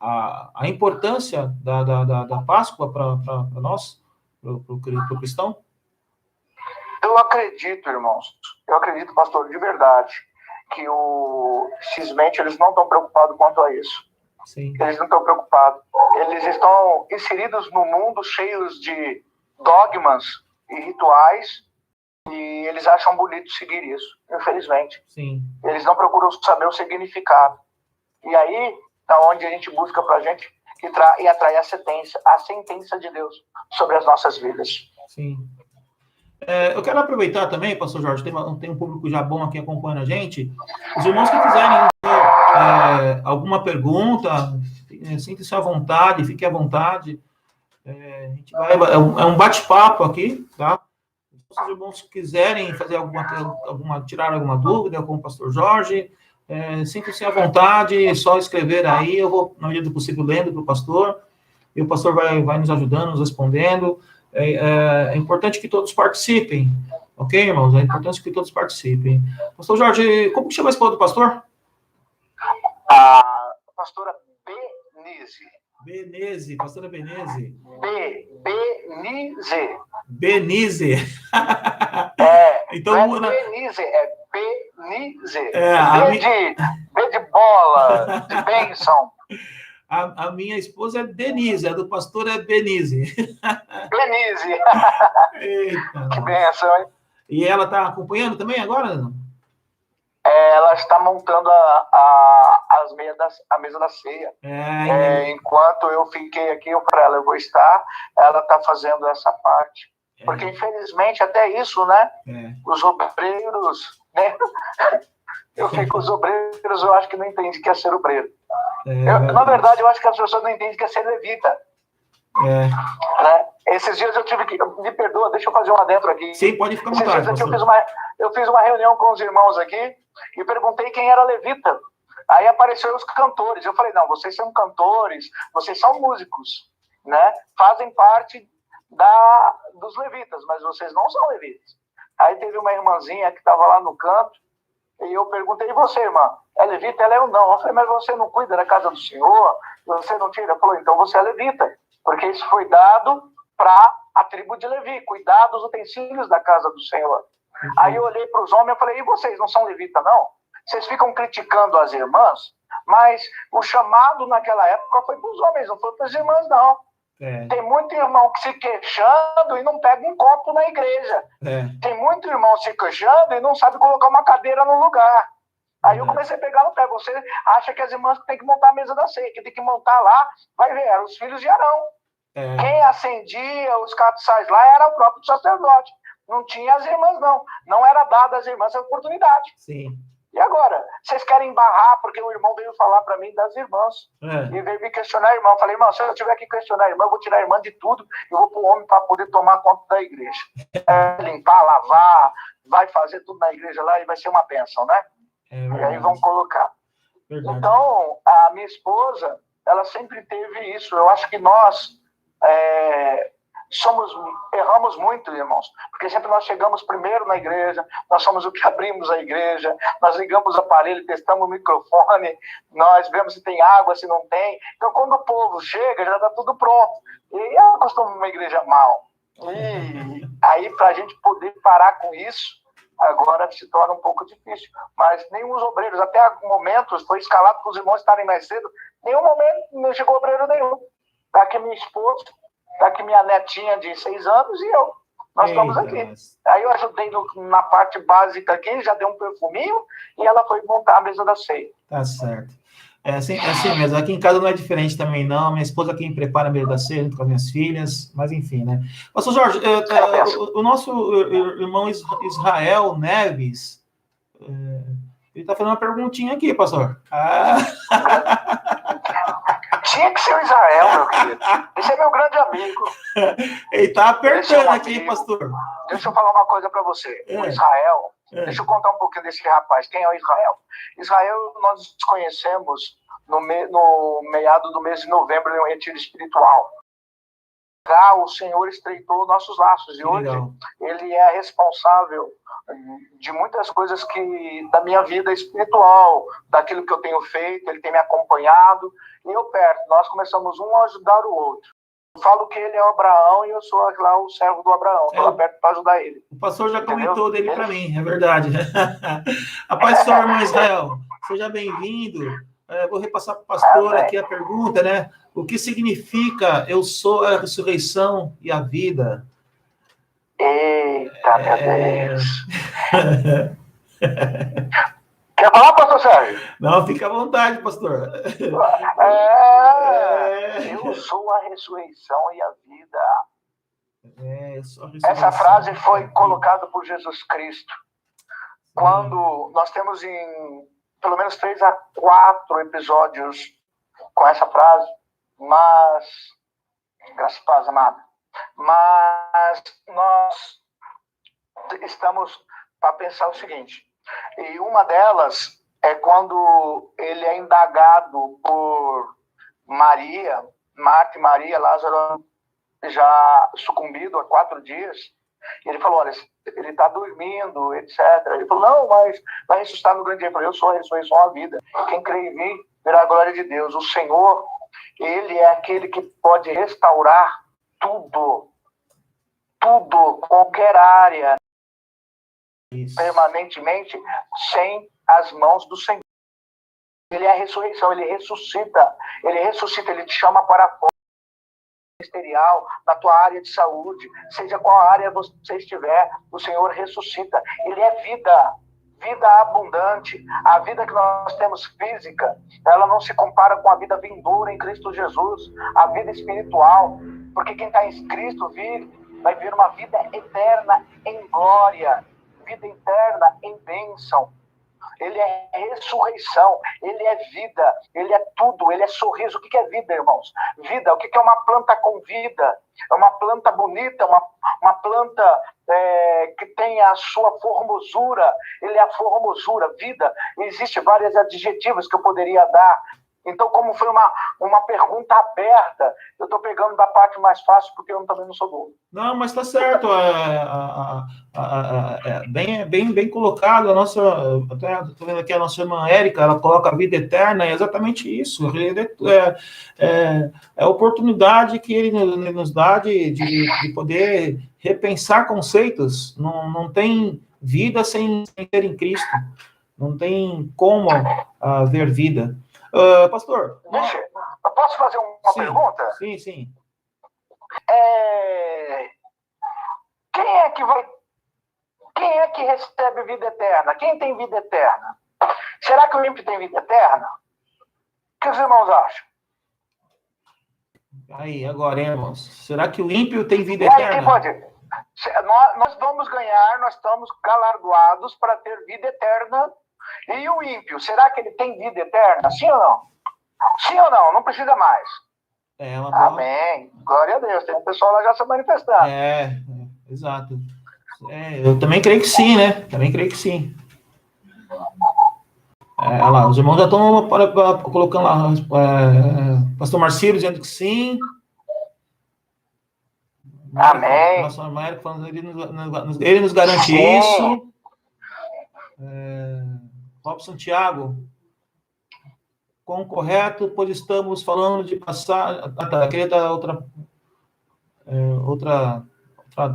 a importância da Páscoa para nós, para o cristão? Eu acredito, irmãos, pastor, de verdade, que simplesmente eles não estão preocupados quanto a isso. Sim. Eles não estão preocupados. Eles estão inseridos no mundo cheios de dogmas e rituais, E eles acham bonito seguir isso, infelizmente. Sim. Eles não procuram saber o significado. E aí, da onde a gente busca para a gente e atrair a sentença de Deus sobre as nossas vidas. Sim. Eu quero aproveitar também, pastor Jorge, tem um público já bom aqui acompanhando a gente. Os irmãos que quiserem alguma pergunta, sinta-se à vontade, fique à vontade. A gente é um bate-papo aqui, tá? Se os irmãos quiserem fazer tirar alguma dúvida com o pastor Jorge, sinta-se à vontade, é só escrever aí, eu vou, na medida do possível, lendo para o pastor, e o pastor vai nos ajudando, nos respondendo. É importante que todos participem, ok, irmãos? É importante que todos participem. Pastor Jorge, como que chama a esposa do pastor? A pastora Benise. Pastora Benise. Benise. Benise. Então, não é Benise, é Benise. B de bola, de bênção. A minha esposa é Denise, a do pastor é Benise. Benise. Eita. Que bênção, hein? E ela está acompanhando também agora, não? Ela está montando a mesa da ceia. Enquanto eu fiquei aqui, eu vou estar, ela está fazendo essa parte. Porque, infelizmente, até isso, né? Os obreiros, né? Os obreiros, eu acho que não entendem que é ser obreiro. Na verdade, eu acho que as pessoas não entendem que é ser levita. Né? Esses dias eu tive que... Me perdoa, deixa eu fazer um adentro aqui. Sim, pode ficar à vontade. Esses dias eu fiz uma reunião com os irmãos aqui e perguntei quem era levita. Aí apareceram os cantores. Eu falei, não, vocês são cantores, vocês são músicos, né? Fazem parte dos levitas, mas vocês não são levitas. Aí teve uma irmãzinha que estava lá no canto e eu perguntei, e você, irmã? É levita? Ela, eu não. Eu falei, mas você não cuida da casa do Senhor? Você não tira? Ela falou, então você é levita, porque isso foi dado para a tribo de Levi, cuidar dos utensílios da casa do Senhor. Aí eu olhei para os homens e falei, e vocês não são levitas, não? Vocês ficam criticando as irmãs, mas o chamado naquela época foi para os homens, não foi para as irmãs, não. Tem muito irmão que se queixando e não pega um copo na igreja. Tem muito irmão se queixando e não sabe colocar uma cadeira no lugar. Aí eu comecei a pegar no pé. Você acha que as irmãs têm que montar a mesa da ceia, que tem que montar lá, vai ver, eram os filhos de Arão. Quem acendia os castiçais lá era o próprio sacerdote. Não tinha as irmãs, não. Não era dada às irmãs a oportunidade. Sim. E agora? Vocês querem barrar porque o irmão veio falar para mim das irmãs. E veio me questionar a irmã. Eu falei, irmão, se eu tiver que questionar a irmã, eu vou tirar a irmã de tudo. Eu vou para o homem para poder tomar conta da igreja. Limpar, lavar, vai fazer tudo na igreja lá e vai ser uma bênção, né? E aí vão colocar. Verdade. Então, a minha esposa, ela sempre teve isso. Eu acho que nós erramos muito, irmãos, porque sempre nós chegamos primeiro na igreja, nós somos o que abrimos a igreja, nós ligamos o aparelho, testamos o microfone, nós vemos se tem água, se não tem. Então, quando o povo chega, já está tudo pronto. E eu costumo uma igreja mal. E aí, para a gente poder parar com isso, agora se torna um pouco difícil. Mas nenhum dos obreiros, até alguns momentos, foi escalado para os irmãos estarem mais cedo, nenhum momento não chegou obreiro nenhum. Está aqui minha esposa, está aqui minha netinha de 6 anos e eu. Nós estamos aqui. Aí eu ajudei na parte básica aqui, já dei um perfuminho e ela foi montar a mesa da ceia. Tá certo. É assim mesmo. Aqui em casa não é diferente também, não. Minha esposa é quem prepara a mesa da ceia junto com as minhas filhas, mas enfim, né? Pastor Jorge, o nosso irmão Israel Neves, ele está fazendo uma perguntinha aqui, pastor. Tinha que ser o Israel, meu querido. Esse é meu grande amigo. Ele está apertando aqui, pastor. Deixa eu falar uma coisa para você. O Israel, deixa eu contar um pouquinho desse rapaz. Quem é o Israel? Israel, nós nos conhecemos no meado do mês de novembro em um retiro espiritual. Lá o Senhor estreitou nossos laços. E hoje ele é responsável de muitas coisas da minha vida espiritual, daquilo que eu tenho feito, ele tem me acompanhado, e eu perto, nós começamos um a ajudar o outro. Eu falo que ele é o Abraão e eu sou lá o servo do Abraão, estou lá perto para ajudar ele. O pastor já comentou dele para mim, é verdade. A paz do Senhor, irmão Israel, seja bem-vindo. Vou repassar para o pastor aqui a pergunta, né? O que significa eu sou a ressurreição e a vida? Eita, meu Deus. Quer falar, pastor Sérgio? Não, fica à vontade, pastor. Eu sou a ressurreição e a vida. Só Essa frase foi colocada por Jesus Cristo. Quando nós temos em pelo menos 3 a 4 episódios com essa frase, mas, graças a Deus, amada, mas nós estamos para pensar o seguinte, e uma delas é quando ele é indagado por Maria, Marta e Maria, Lázaro já sucumbido há 4 dias, e ele falou, olha, ele está dormindo, etc. Ele falou, não, mas vai ressuscitar no grande dia. Ele falou, eu sou a ressurreição, a vida. Quem crê em mim, verá a glória de Deus. O Senhor, ele é aquele que pode restaurar tudo, qualquer área, permanentemente, sem as mãos do Senhor. Ele é a ressurreição, ele ressuscita, ele te chama para fora. Ministerial, na tua área de saúde, seja qual área você estiver, o Senhor ressuscita. Ele é vida abundante. A vida que nós temos física, ela não se compara com a vida vindoura em Cristo Jesus, a vida espiritual, porque quem está em Cristo vai viver uma vida eterna em glória, vida eterna em bênção. Ele é ressurreição, ele é vida, ele é tudo, ele é sorriso. O que é vida, irmãos? Vida, o que é uma planta com vida? É uma planta bonita, uma planta que tem a sua formosura, ele é a formosura, vida. Existem vários adjetivos que eu poderia dar. Então, como foi uma pergunta aberta, eu estou pegando da parte mais fácil, porque eu também não sou bobo. Não, mas está certo. Bem colocado. Até estou vendo aqui a nossa irmã Érica, ela coloca a vida eterna, é exatamente isso. É a oportunidade que ele nos dá de poder repensar conceitos. Não tem vida sem ter em Cristo. Não tem como haver vida. Pastor. Eu posso fazer uma pergunta? Sim. Quem é que recebe vida eterna? Quem tem vida eterna? Será que o ímpio tem vida eterna? O que os irmãos acham? Aí, agora, hein, irmãos? Será que o ímpio tem vida eterna? Quem pode? Nós vamos ganhar, nós estamos galardoados para ter vida eterna. E o ímpio, será que ele tem vida eterna? Sim ou não? Sim ou não? Não precisa mais. Amém. Glória a Deus. Tem um pessoal lá já se manifestando. Exato. Eu também creio que sim, né? Também creio que sim. Olha lá, os irmãos já estão colocando lá. Pastor Marcílio dizendo que sim. Amém. Nossa América falando, ele nos garante sim. Isso. Robson Thiago, com correto, pois estamos falando de passar. Queria dar outra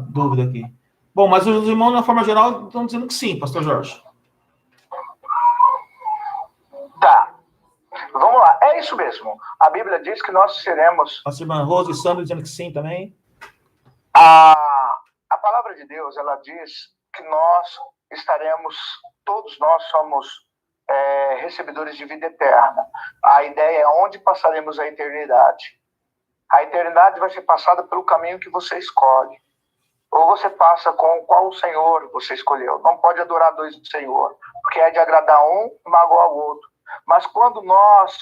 dúvida aqui. Bom, mas os irmãos, na forma geral, estão dizendo que sim, pastor Jorge. Tá. Vamos lá. É isso mesmo. A Bíblia diz que nós seremos... A irmã Rose e Sandra dizendo que sim também. A palavra de Deus, ela diz que todos nós somos recebedores de vida eterna. A ideia é onde passaremos a eternidade. A eternidade vai ser passada pelo caminho que você escolhe. Ou você passa com qual Senhor você escolheu. Não pode adorar 2 Senhor, porque é de agradar um e magoar o outro. Mas quando nós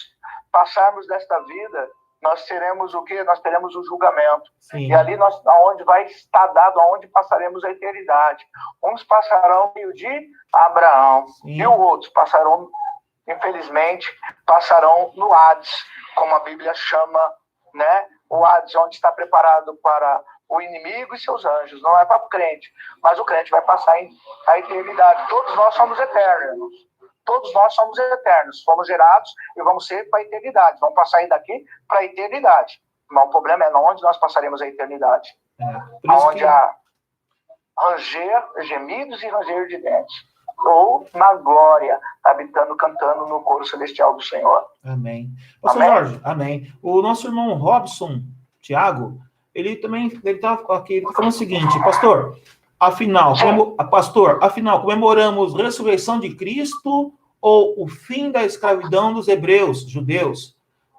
passarmos desta vida, nós teremos o quê? Nós teremos o julgamento. Sim. E ali aonde vai estar dado, aonde passaremos a eternidade. Uns passarão no de Abraão. Sim. E outros passarão, infelizmente, passarão no Hades, como a Bíblia chama, né? O Hades, onde está preparado para o inimigo e seus anjos. Não é para o crente, mas o crente vai passar a eternidade. Todos nós somos eternos. Todos nós somos eternos. Fomos gerados e vamos ser para a eternidade. Vamos passar daqui para a eternidade. Mas o problema é onde nós passaremos a eternidade. Onde há gemidos e ranger de dentes. Ou na glória, habitando, cantando no coro celestial do Senhor. Amém. Pastor Jorge, amém. O nosso irmão Robson Thiago, ele está aqui, ele tá falando o seguinte, pastor, Afinal, pastor, comemoramos ressurreição de Cristo ou o fim da escravidão dos hebreus, judeus?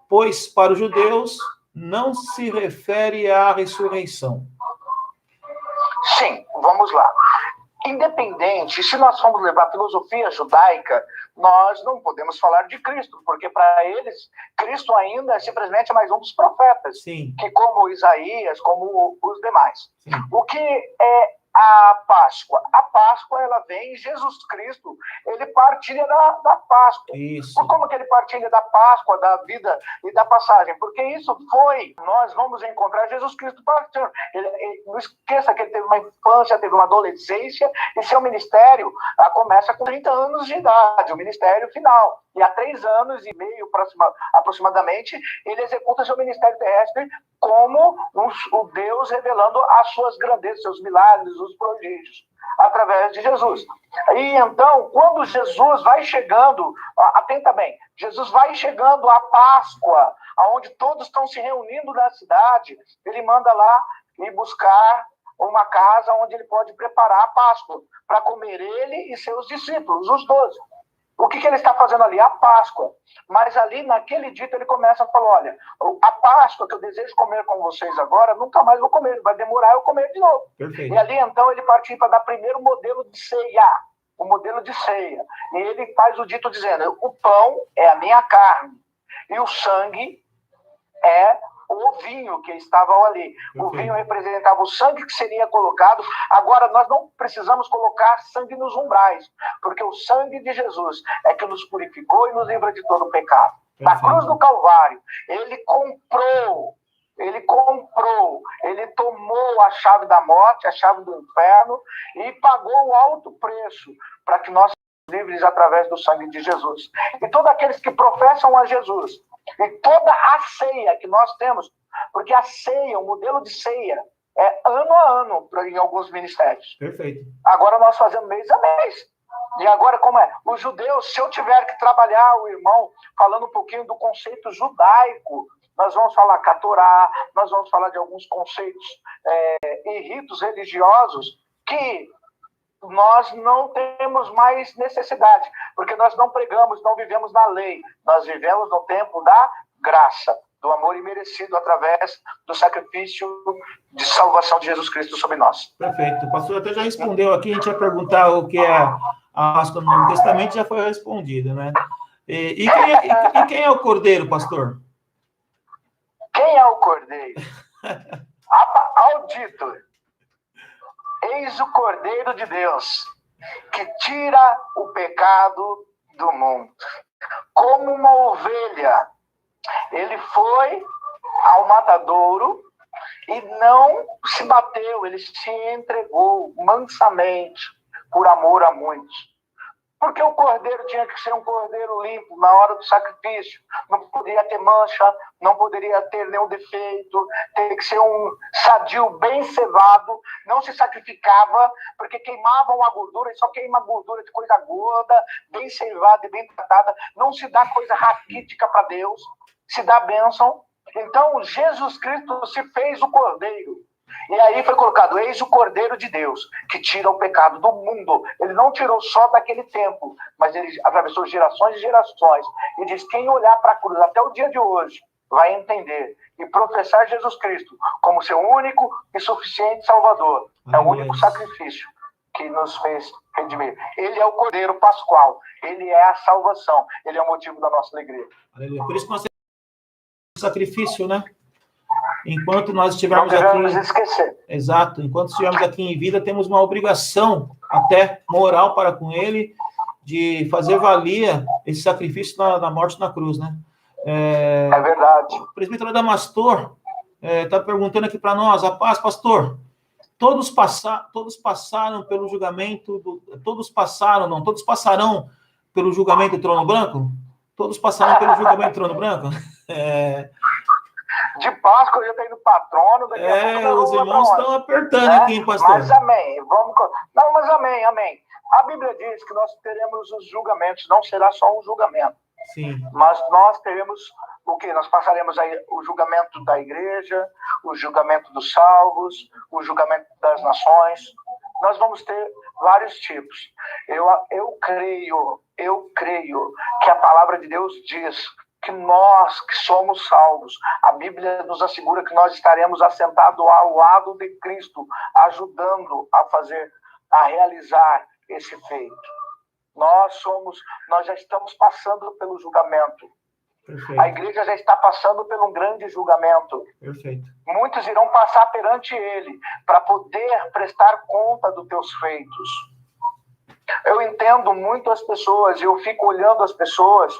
Pois para os judeus não se refere à ressurreição. Sim, vamos lá. Independente, se nós formos levar a filosofia judaica, nós não podemos falar de Cristo, porque para eles, Cristo ainda é simplesmente mais um dos profetas, Sim. que como Isaías, como os demais. Sim. O que é a Páscoa? A Páscoa, ela vem, Jesus Cristo, ele partilha da Páscoa. Isso. Como que ele partilha da Páscoa, da vida e da passagem? Porque isso foi, nós vamos encontrar Jesus Cristo partilhando. Não esqueça que ele teve uma infância, teve uma adolescência, e seu ministério começa com 30 anos de idade, o ministério final. E há 3 anos e meio, aproximadamente, ele executa seu ministério terrestre como o Deus revelando as suas grandezas, seus milagres, os prodígios, através de Jesus. E então, quando Jesus vai chegando, atenta bem, Jesus vai chegando à Páscoa, onde todos estão se reunindo na cidade, ele manda lá ir buscar uma casa onde ele pode preparar a Páscoa, para comer ele e seus discípulos, os 12. O que ele está fazendo ali? A Páscoa. Mas ali, naquele dito, ele começa a falar, olha, a Páscoa que eu desejo comer com vocês agora, nunca mais vou comer, vai demorar eu comer de novo. Perfeito. E ali, então, ele partiu para dar primeiro o modelo de ceia, o modelo de ceia. E ele faz o dito dizendo, o pão é a minha carne, e o sangue é o vinho que estava ali. O vinho representava o sangue que seria colocado. Agora, nós não precisamos colocar sangue nos umbrais, porque o sangue de Jesus é que nos purificou e nos livra de todo o pecado. Na cruz do Calvário, ele tomou a chave da morte, a chave do inferno, e pagou um alto preço para que nós sejamos livres através do sangue de Jesus. E todos aqueles que professam a Jesus, e toda a ceia que nós temos, porque a ceia, o modelo de ceia, é ano a ano em alguns ministérios. Perfeito. Agora nós fazemos mês a mês. E agora como é? Os judeus, se eu tiver que trabalhar o irmão falando um pouquinho do conceito judaico, nós vamos falar com a Torá, nós vamos falar de alguns conceitos e ritos religiosos que nós não temos mais necessidade, porque nós não pregamos, não vivemos na lei, nós vivemos no tempo da graça, do amor imerecido através do sacrifício de salvação de Jesus Cristo sobre nós. Perfeito. O pastor até já respondeu aqui, a gente ia perguntar o que é a Páscoa no Novo Testamento, já foi respondido, né? E quem é o Cordeiro, pastor? Quem é o Cordeiro? Audito. Eis o Cordeiro de Deus, que tira o pecado do mundo. Como uma ovelha, ele foi ao matadouro e não se bateu, ele se entregou mansamente por amor a muitos. Porque o cordeiro tinha que ser um cordeiro limpo na hora do sacrifício. Não poderia ter mancha, não poderia ter nenhum defeito. Teria que ser um sadio bem cevado. Não se sacrificava, porque queimavam a gordura, e só queima a gordura de coisa gorda, bem cevada e bem tratada. Não se dá coisa raquítica para Deus, se dá bênção. Então, Jesus Cristo se fez o cordeiro. E aí foi colocado, eis o Cordeiro de Deus, que tira o pecado do mundo. Ele não tirou só daquele tempo, mas ele atravessou gerações e gerações. E diz, quem olhar para a cruz até o dia de hoje, vai entender e professar Jesus Cristo como seu único e suficiente Salvador. É o único sacrifício que nos fez redimir. Ele é o Cordeiro Pascual, ele é a salvação, ele é o motivo da nossa alegria. Aleluia. Por isso que nós temos sacrifício, né? Enquanto nós estivermos aqui... esquecer. Exato. Enquanto estivermos aqui em vida, temos uma obrigação, até moral para com ele, de fazer valia esse sacrifício na morte na cruz, né? É verdade. O presbítero Adamastor está perguntando aqui para nós, a paz, pastor, todos passaram pelo julgamento, todos passarão pelo julgamento do trono branco? Todos passaram pelo julgamento do trono branco? De Páscoa, eu já tenho ido patrono. Daqui a pouco os irmãos estão apertando aqui, hein, pastor? Mas amém. Mas amém. A Bíblia diz que nós teremos os julgamentos, não será só um julgamento. Sim. Mas nós teremos o quê? Nós passaremos aí o julgamento da igreja, o julgamento dos salvos, o julgamento das nações, nós vamos ter vários tipos. Eu creio que a palavra de Deus diz que nós que somos salvos, a Bíblia nos assegura que nós estaremos assentados ao lado de Cristo, ajudando a realizar esse feito. Nós já estamos passando pelo julgamento. Perfeito. A igreja já está passando por um grande julgamento. Perfeito. Muitos irão passar perante ele para poder prestar conta dos teus feitos. Eu entendo muito as pessoas, eu fico olhando as pessoas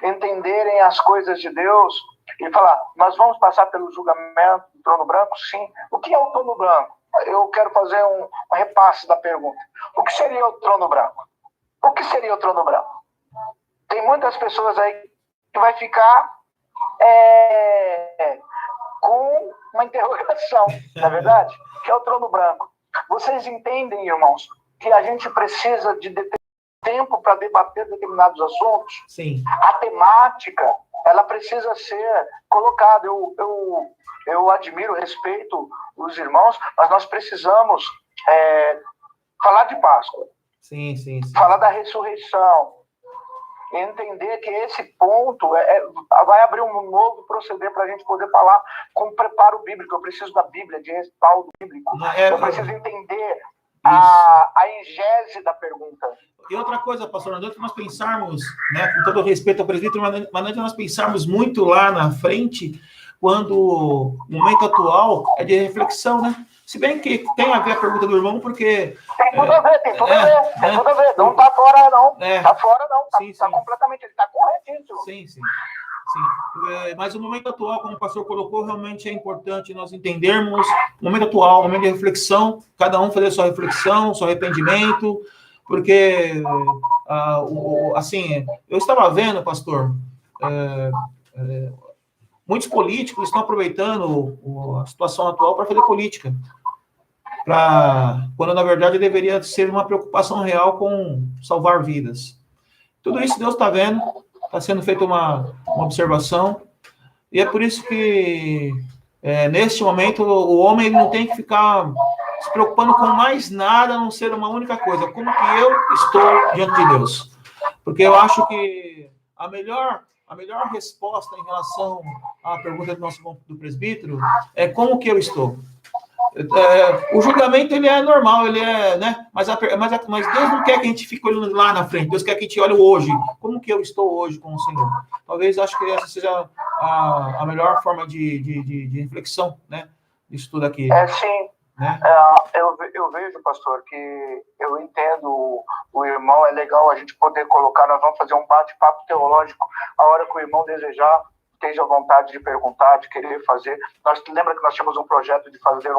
entenderem as coisas de Deus e falar, nós vamos passar pelo julgamento do trono branco? Sim. O que é o trono branco? Eu quero fazer um repasse da pergunta. O que seria o trono branco? O que seria o trono branco? Tem muitas pessoas aí que vai ficar com uma interrogação, não é verdade? Que é o trono branco. Vocês entendem, irmãos, que a gente precisa de tempo para debater determinados assuntos? Sim. A temática, ela precisa ser colocada. Eu admiro, respeito os irmãos, mas nós precisamos falar de Páscoa. Sim, sim, sim. Falar da ressurreição. Entender que esse ponto vai abrir um novo proceder para a gente poder falar com preparo bíblico. Eu preciso da Bíblia, de respaldo bíblico. Eu preciso entender a exegese da pergunta. E outra coisa, pastor, não adianta nós pensarmos, né, com todo respeito ao presbítero, mas não adianta nós pensarmos muito lá na frente, quando o momento atual é de reflexão, né? Se bem que tem a ver a pergunta do irmão, porque... Tem tudo a ver, tem tudo a ver. Não está fora, não. Está fora, não. Está completamente, ele está corretíssimo. Sim. Mas o momento atual, como o pastor colocou, realmente é importante nós entendermos o momento atual, o momento de reflexão, cada um fazer sua reflexão, seu arrependimento, porque, assim, eu estava vendo, pastor, muitos políticos estão aproveitando a situação atual para fazer política, quando, na verdade, deveria ser uma preocupação real com salvar vidas. Tudo isso Deus está vendo, está sendo feita uma observação, e é por isso que, neste momento, o homem ele não tem que ficar se preocupando com mais nada, a não ser uma única coisa, como que eu estou diante de Deus. Porque eu acho que a melhor resposta em relação à pergunta do presbítero é como que eu estou. O julgamento, ele é normal, ele é, né? Mas Deus não quer que a gente fique olhando lá na frente, Deus quer que a gente olhe hoje. Como que eu estou hoje com o Senhor? Talvez, acho que essa seja a melhor forma de reflexão, né? Disso tudo aqui. Sim. Né? Eu vejo, pastor, que eu entendo o irmão, é legal a gente poder colocar, nós vamos fazer um bate-papo teológico, a hora que o irmão desejar, esteja à vontade de perguntar, de querer fazer. Lembra que nós tínhamos um projeto de fazer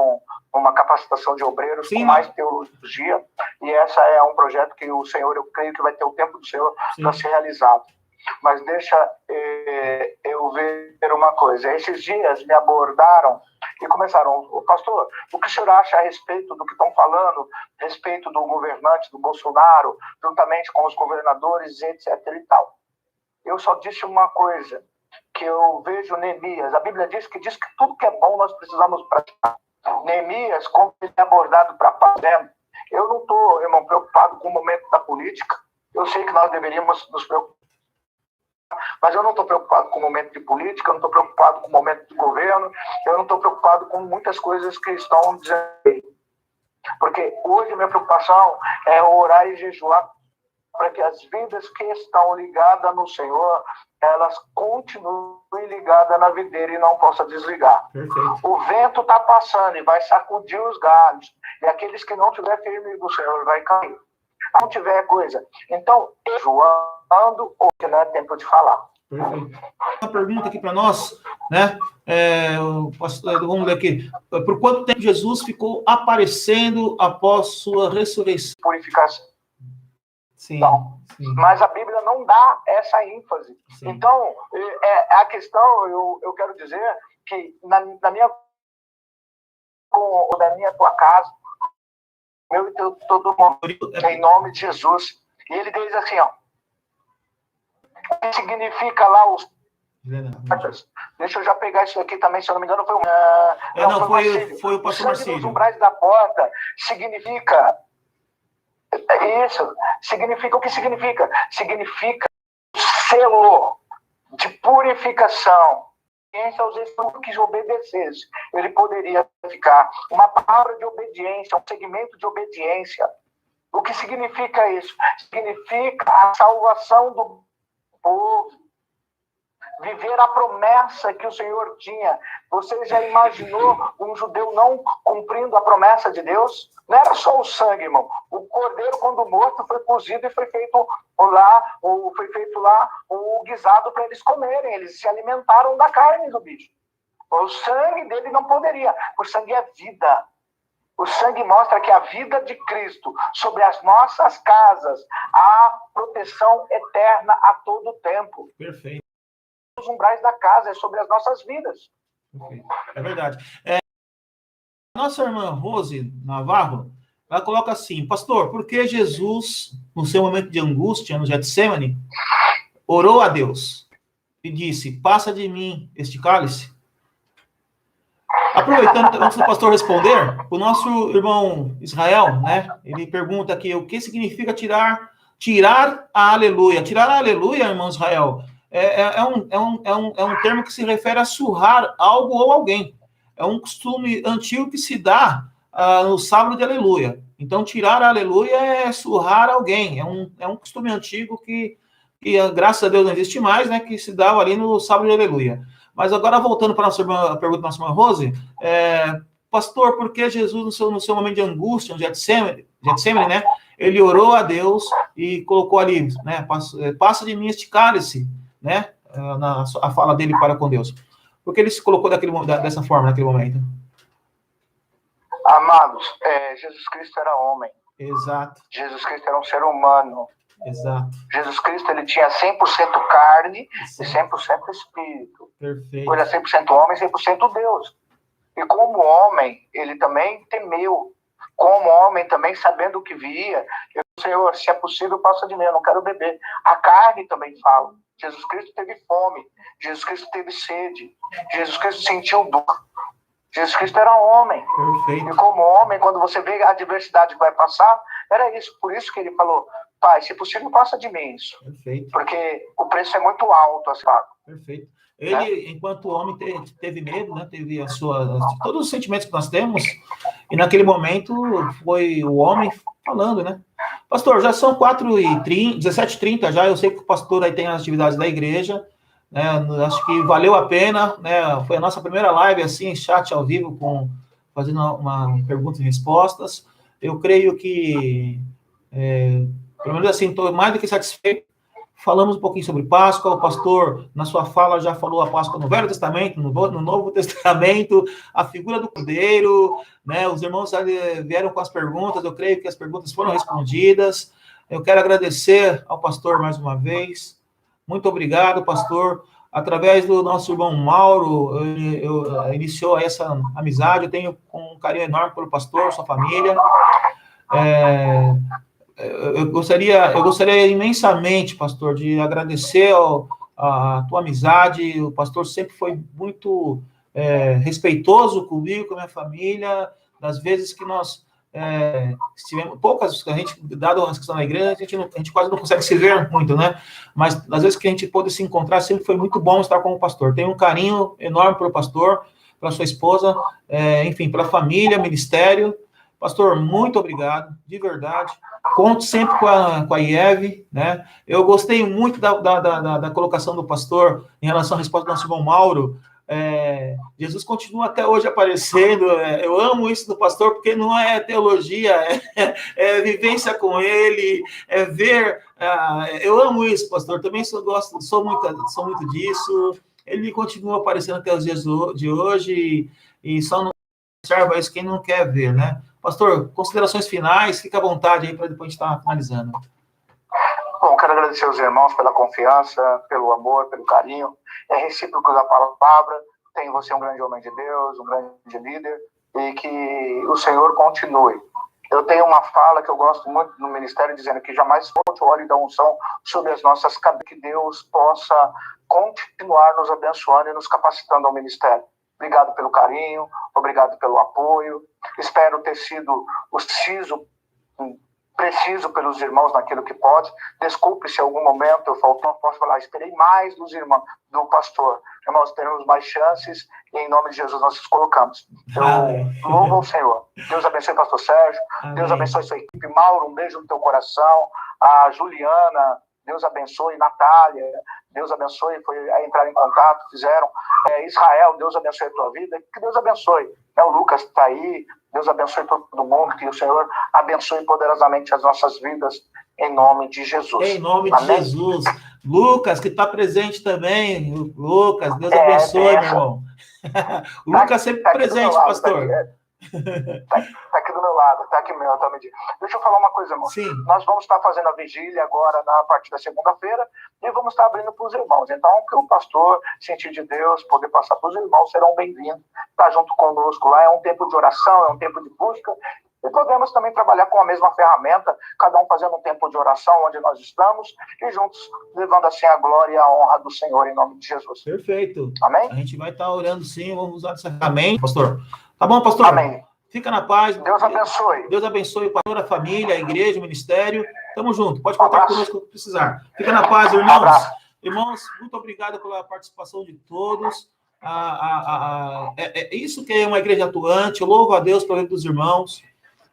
uma capacitação de obreiros com mais teologia, e essa é um projeto que o Senhor, eu creio que vai ter o tempo do Senhor para ser realizado. Mas deixa eu ver uma coisa. Esses dias me abordaram e começaram, pastor, o que o senhor acha a respeito do que estão falando, a respeito do governante, do Bolsonaro, juntamente com os governadores, etc. e tal. Eu só disse uma coisa, que eu vejo Neemias, a Bíblia diz que tudo que é bom nós precisamos praticar. Neemias, como ele é abordado para fazenda, eu não estou, irmão, preocupado com o momento da política, eu sei que nós deveríamos nos preocupar, mas eu não estou preocupado com o momento de política, eu não estou preocupado com o momento de governo, eu não estou preocupado com muitas coisas que estão dizendo. Porque hoje a minha preocupação é orar e jejuar para que as vidas que estão ligadas no Senhor, elas continuem ligadas na videira e não possam desligar. Perfeito. O vento está passando e vai sacudir os galhos, e aqueles que não tiver firme do Senhor vai cair. Não tiver coisa. Então, jejuando, hoje não é tempo de falar. Perfeito. Uma pergunta aqui para nós, né? Vamos ler aqui. Por quanto tempo Jesus ficou aparecendo após sua ressurreição? Purificação. Sim, não. Sim. Mas a Bíblia não dá essa ênfase. Sim. Então, a questão, eu quero dizer que na minha tua casa, meu e todo mundo, em nome de Jesus. E ele diz assim, ó, o que significa lá os... Deixa eu já pegar isso aqui também, se eu não me engano, foi o pastor Marcílio. Os umbrais da porta significa Isso. Significa o que significa? Significa selo de purificação. Que obedecesse, ele poderia ficar. Uma palavra de obediência, um segmento de obediência. O que significa isso? Significa a salvação do povo. Viver a promessa que o Senhor tinha. Você já imaginou um judeu não cumprindo a promessa de Deus? Não era só o sangue, irmão. O cordeiro, quando morto, foi cozido e foi feito lá o guisado para eles comerem. Eles se alimentaram da carne do bicho. O sangue dele não poderia. O sangue é vida. O sangue mostra que a vida de Cristo sobre as nossas casas, há proteção eterna a todo tempo. Perfeito. Os umbrais da casa, é sobre as nossas vidas. Perfeito. É verdade. Nossa irmã Rose Navarro, ela coloca assim: pastor, por que Jesus, no seu momento de angústia, no Getsemane, orou a Deus e disse, passa de mim este cálice? Aproveitando, antes do pastor responder, o nosso irmão Israel, né, ele pergunta aqui, o que significa tirar a aleluia? Tirar a aleluia, irmão Israel, é um termo que se refere a surrar algo ou alguém. É um costume antigo que se dá no sábado de aleluia. Então, tirar a aleluia é surrar alguém. É um costume antigo que, graças a Deus, não existe mais, né? Que se dava ali no sábado de aleluia. Mas agora, voltando para a pergunta da nossa irmã Rose, pastor, por que Jesus, no seu momento de angústia, no Getsemane, né? Ele orou a Deus e colocou ali, né? Passa de mim este cálice, né? A fala dele para com Deus. Por que ele se colocou dessa forma naquele momento? Amados, Jesus Cristo era homem. Exato. Jesus Cristo era um ser humano. Exato. Jesus Cristo, ele tinha 100% carne e 100% espírito. Perfeito. Ele era 100% homem e 100% Deus. E como homem, ele também temeu. Como homem também, sabendo o que via, Senhor, se é possível, passa de mim, eu não quero beber. A carne também fala. Jesus Cristo teve fome. Jesus Cristo teve sede. Jesus Cristo sentiu dor. Jesus Cristo era homem. Perfeito. E como homem, quando você vê a adversidade que vai passar, era isso. Por isso que ele falou, Pai, se possível, passa de mim isso. Perfeito. Porque o preço é muito alto, assim. Perfeito. Ele, enquanto homem, teve medo, né? Teve todos os sentimentos que nós temos. E naquele momento foi o homem falando, né? Pastor, já são 17h30 já. Eu sei que o pastor aí tem as atividades da igreja. Né? Acho que valeu a pena, né? Foi a nossa primeira live assim, chat ao vivo, fazendo uma perguntas e respostas. Eu creio que, pelo menos assim, estou mais do que satisfeito. Falamos um pouquinho sobre Páscoa, o pastor, na sua fala, já falou a Páscoa no Velho Testamento, no Novo Testamento, a figura do Cordeiro, né? Os irmãos vieram com as perguntas, eu creio que as perguntas foram respondidas. Eu quero agradecer ao pastor mais uma vez. Muito obrigado, pastor. Através do nosso irmão Mauro, eu iniciou essa amizade, eu tenho um carinho enorme pelo pastor, sua família. Eu gostaria imensamente, pastor, de agradecer a tua amizade. O pastor sempre foi muito respeitoso comigo, com a minha família. Das vezes que nós estivemos, poucas, a gente, dado a questão da igreja, a gente quase não consegue se ver muito, né? Mas das vezes que a gente pôde se encontrar, sempre foi muito bom estar com o pastor. Tenho um carinho enorme pelo pastor, pela sua esposa, enfim, pela família, ministério. Pastor, muito obrigado, de verdade. Conto sempre com a IEV, né? Eu gostei muito da colocação do pastor em relação à resposta do nosso irmão Mauro. Jesus continua até hoje aparecendo. Eu amo isso do pastor, porque não é teologia, é vivência com ele, é ver. Eu amo isso, pastor. Também sou muito disso. Ele continua aparecendo até os dias de hoje e só não observa isso quem não quer ver, né? Pastor, considerações finais, fica à vontade aí para depois a gente estar finalizando. Bom, quero agradecer aos irmãos pela confiança, pelo amor, pelo carinho. É recíproco da palavra. Tem você um grande homem de Deus, um grande líder, e que o Senhor continue. Eu tenho uma fala que eu gosto muito no ministério, dizendo que jamais falte o óleo da unção sobre as nossas cabeças, que Deus possa continuar nos abençoando e nos capacitando ao ministério. Obrigado pelo carinho, obrigado pelo apoio. Espero ter sido o siso preciso pelos irmãos naquilo que pode. Desculpe se em algum momento eu faltou, posso falar, esperei mais dos irmãos, do pastor. Irmãos, teremos mais chances e em nome de Jesus nós nos colocamos. Eu louvo ao Senhor. Deus abençoe o pastor Sérgio. Amém. Deus abençoe sua equipe. Mauro, um beijo no teu coração. A Juliana, Deus abençoe. Natália, Deus abençoe. Foi a entrar em contato, fizeram. Israel, Deus abençoe a tua vida. Que Deus abençoe. O Lucas está aí. Deus abençoe todo mundo. Que o Senhor abençoe poderosamente as nossas vidas. Em nome de Jesus. Em nome de Jesus. Lucas, que está presente também. Lucas, Deus abençoe, meu irmão. O Lucas sempre presente, lado, pastor. Tá aqui do meu lado, tá aqui meu, tá medindo. Deixa eu falar uma coisa, irmão. Sim. Nós vamos estar fazendo a vigília agora na partir da segunda-feira e vamos estar abrindo para os irmãos. Então, que o pastor, sentir de Deus, poder passar para os irmãos, serão bem-vindos. Tá junto conosco lá. É um tempo de oração, é um tempo de busca. E podemos também trabalhar com a mesma ferramenta, cada um fazendo um tempo de oração onde nós estamos e juntos levando assim a glória e a honra do Senhor em nome de Jesus. Perfeito. Amém? A gente vai estar orando sim, vamos usar essa ferramenta. Amém, pastor? Tá bom, pastor? Amém. Fica na paz. Deus abençoe. Deus abençoe o pastor, a família, a igreja, o ministério. Tamo junto. Pode contar conosco quando precisar. Fica na paz, irmãos. Irmãos, muito obrigado pela participação de todos. É isso que é uma igreja atuante. Eu louvo a Deus pela vida dos irmãos.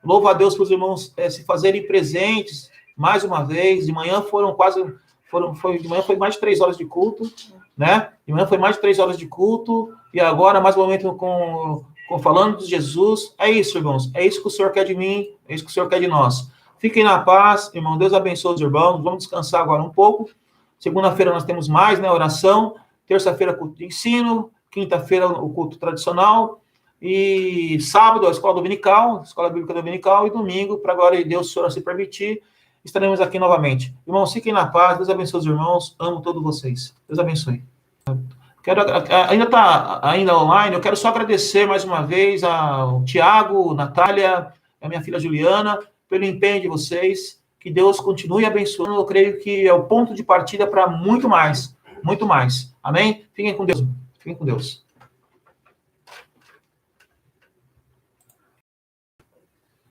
Louvo a Deus para os irmãos se fazerem presentes mais uma vez. De manhã de manhã foi mais de 3 horas de culto, né? De manhã foi mais de 3 horas de culto, e agora mais um momento com falando de Jesus. É isso, irmãos. É isso que o Senhor quer de mim, é isso que o Senhor quer de nós. Fiquem na paz, irmão. Deus abençoe os irmãos. Vamos descansar agora um pouco. Segunda-feira nós temos mais, né? Oração. Terça-feira, culto de ensino. Quinta-feira, o culto tradicional. E sábado, a escola dominical, escola bíblica dominical, e domingo, para a glória de Deus, se o Senhor assim permitir, estaremos aqui novamente. Irmãos, fiquem na paz, Deus abençoe os irmãos, amo todos vocês. Deus abençoe. Ainda online, eu quero só agradecer mais uma vez ao Tiago, Natália, a minha filha Juliana, pelo empenho de vocês, que Deus continue abençoando, eu creio que é o ponto de partida para muito mais, amém? Fiquem com Deus.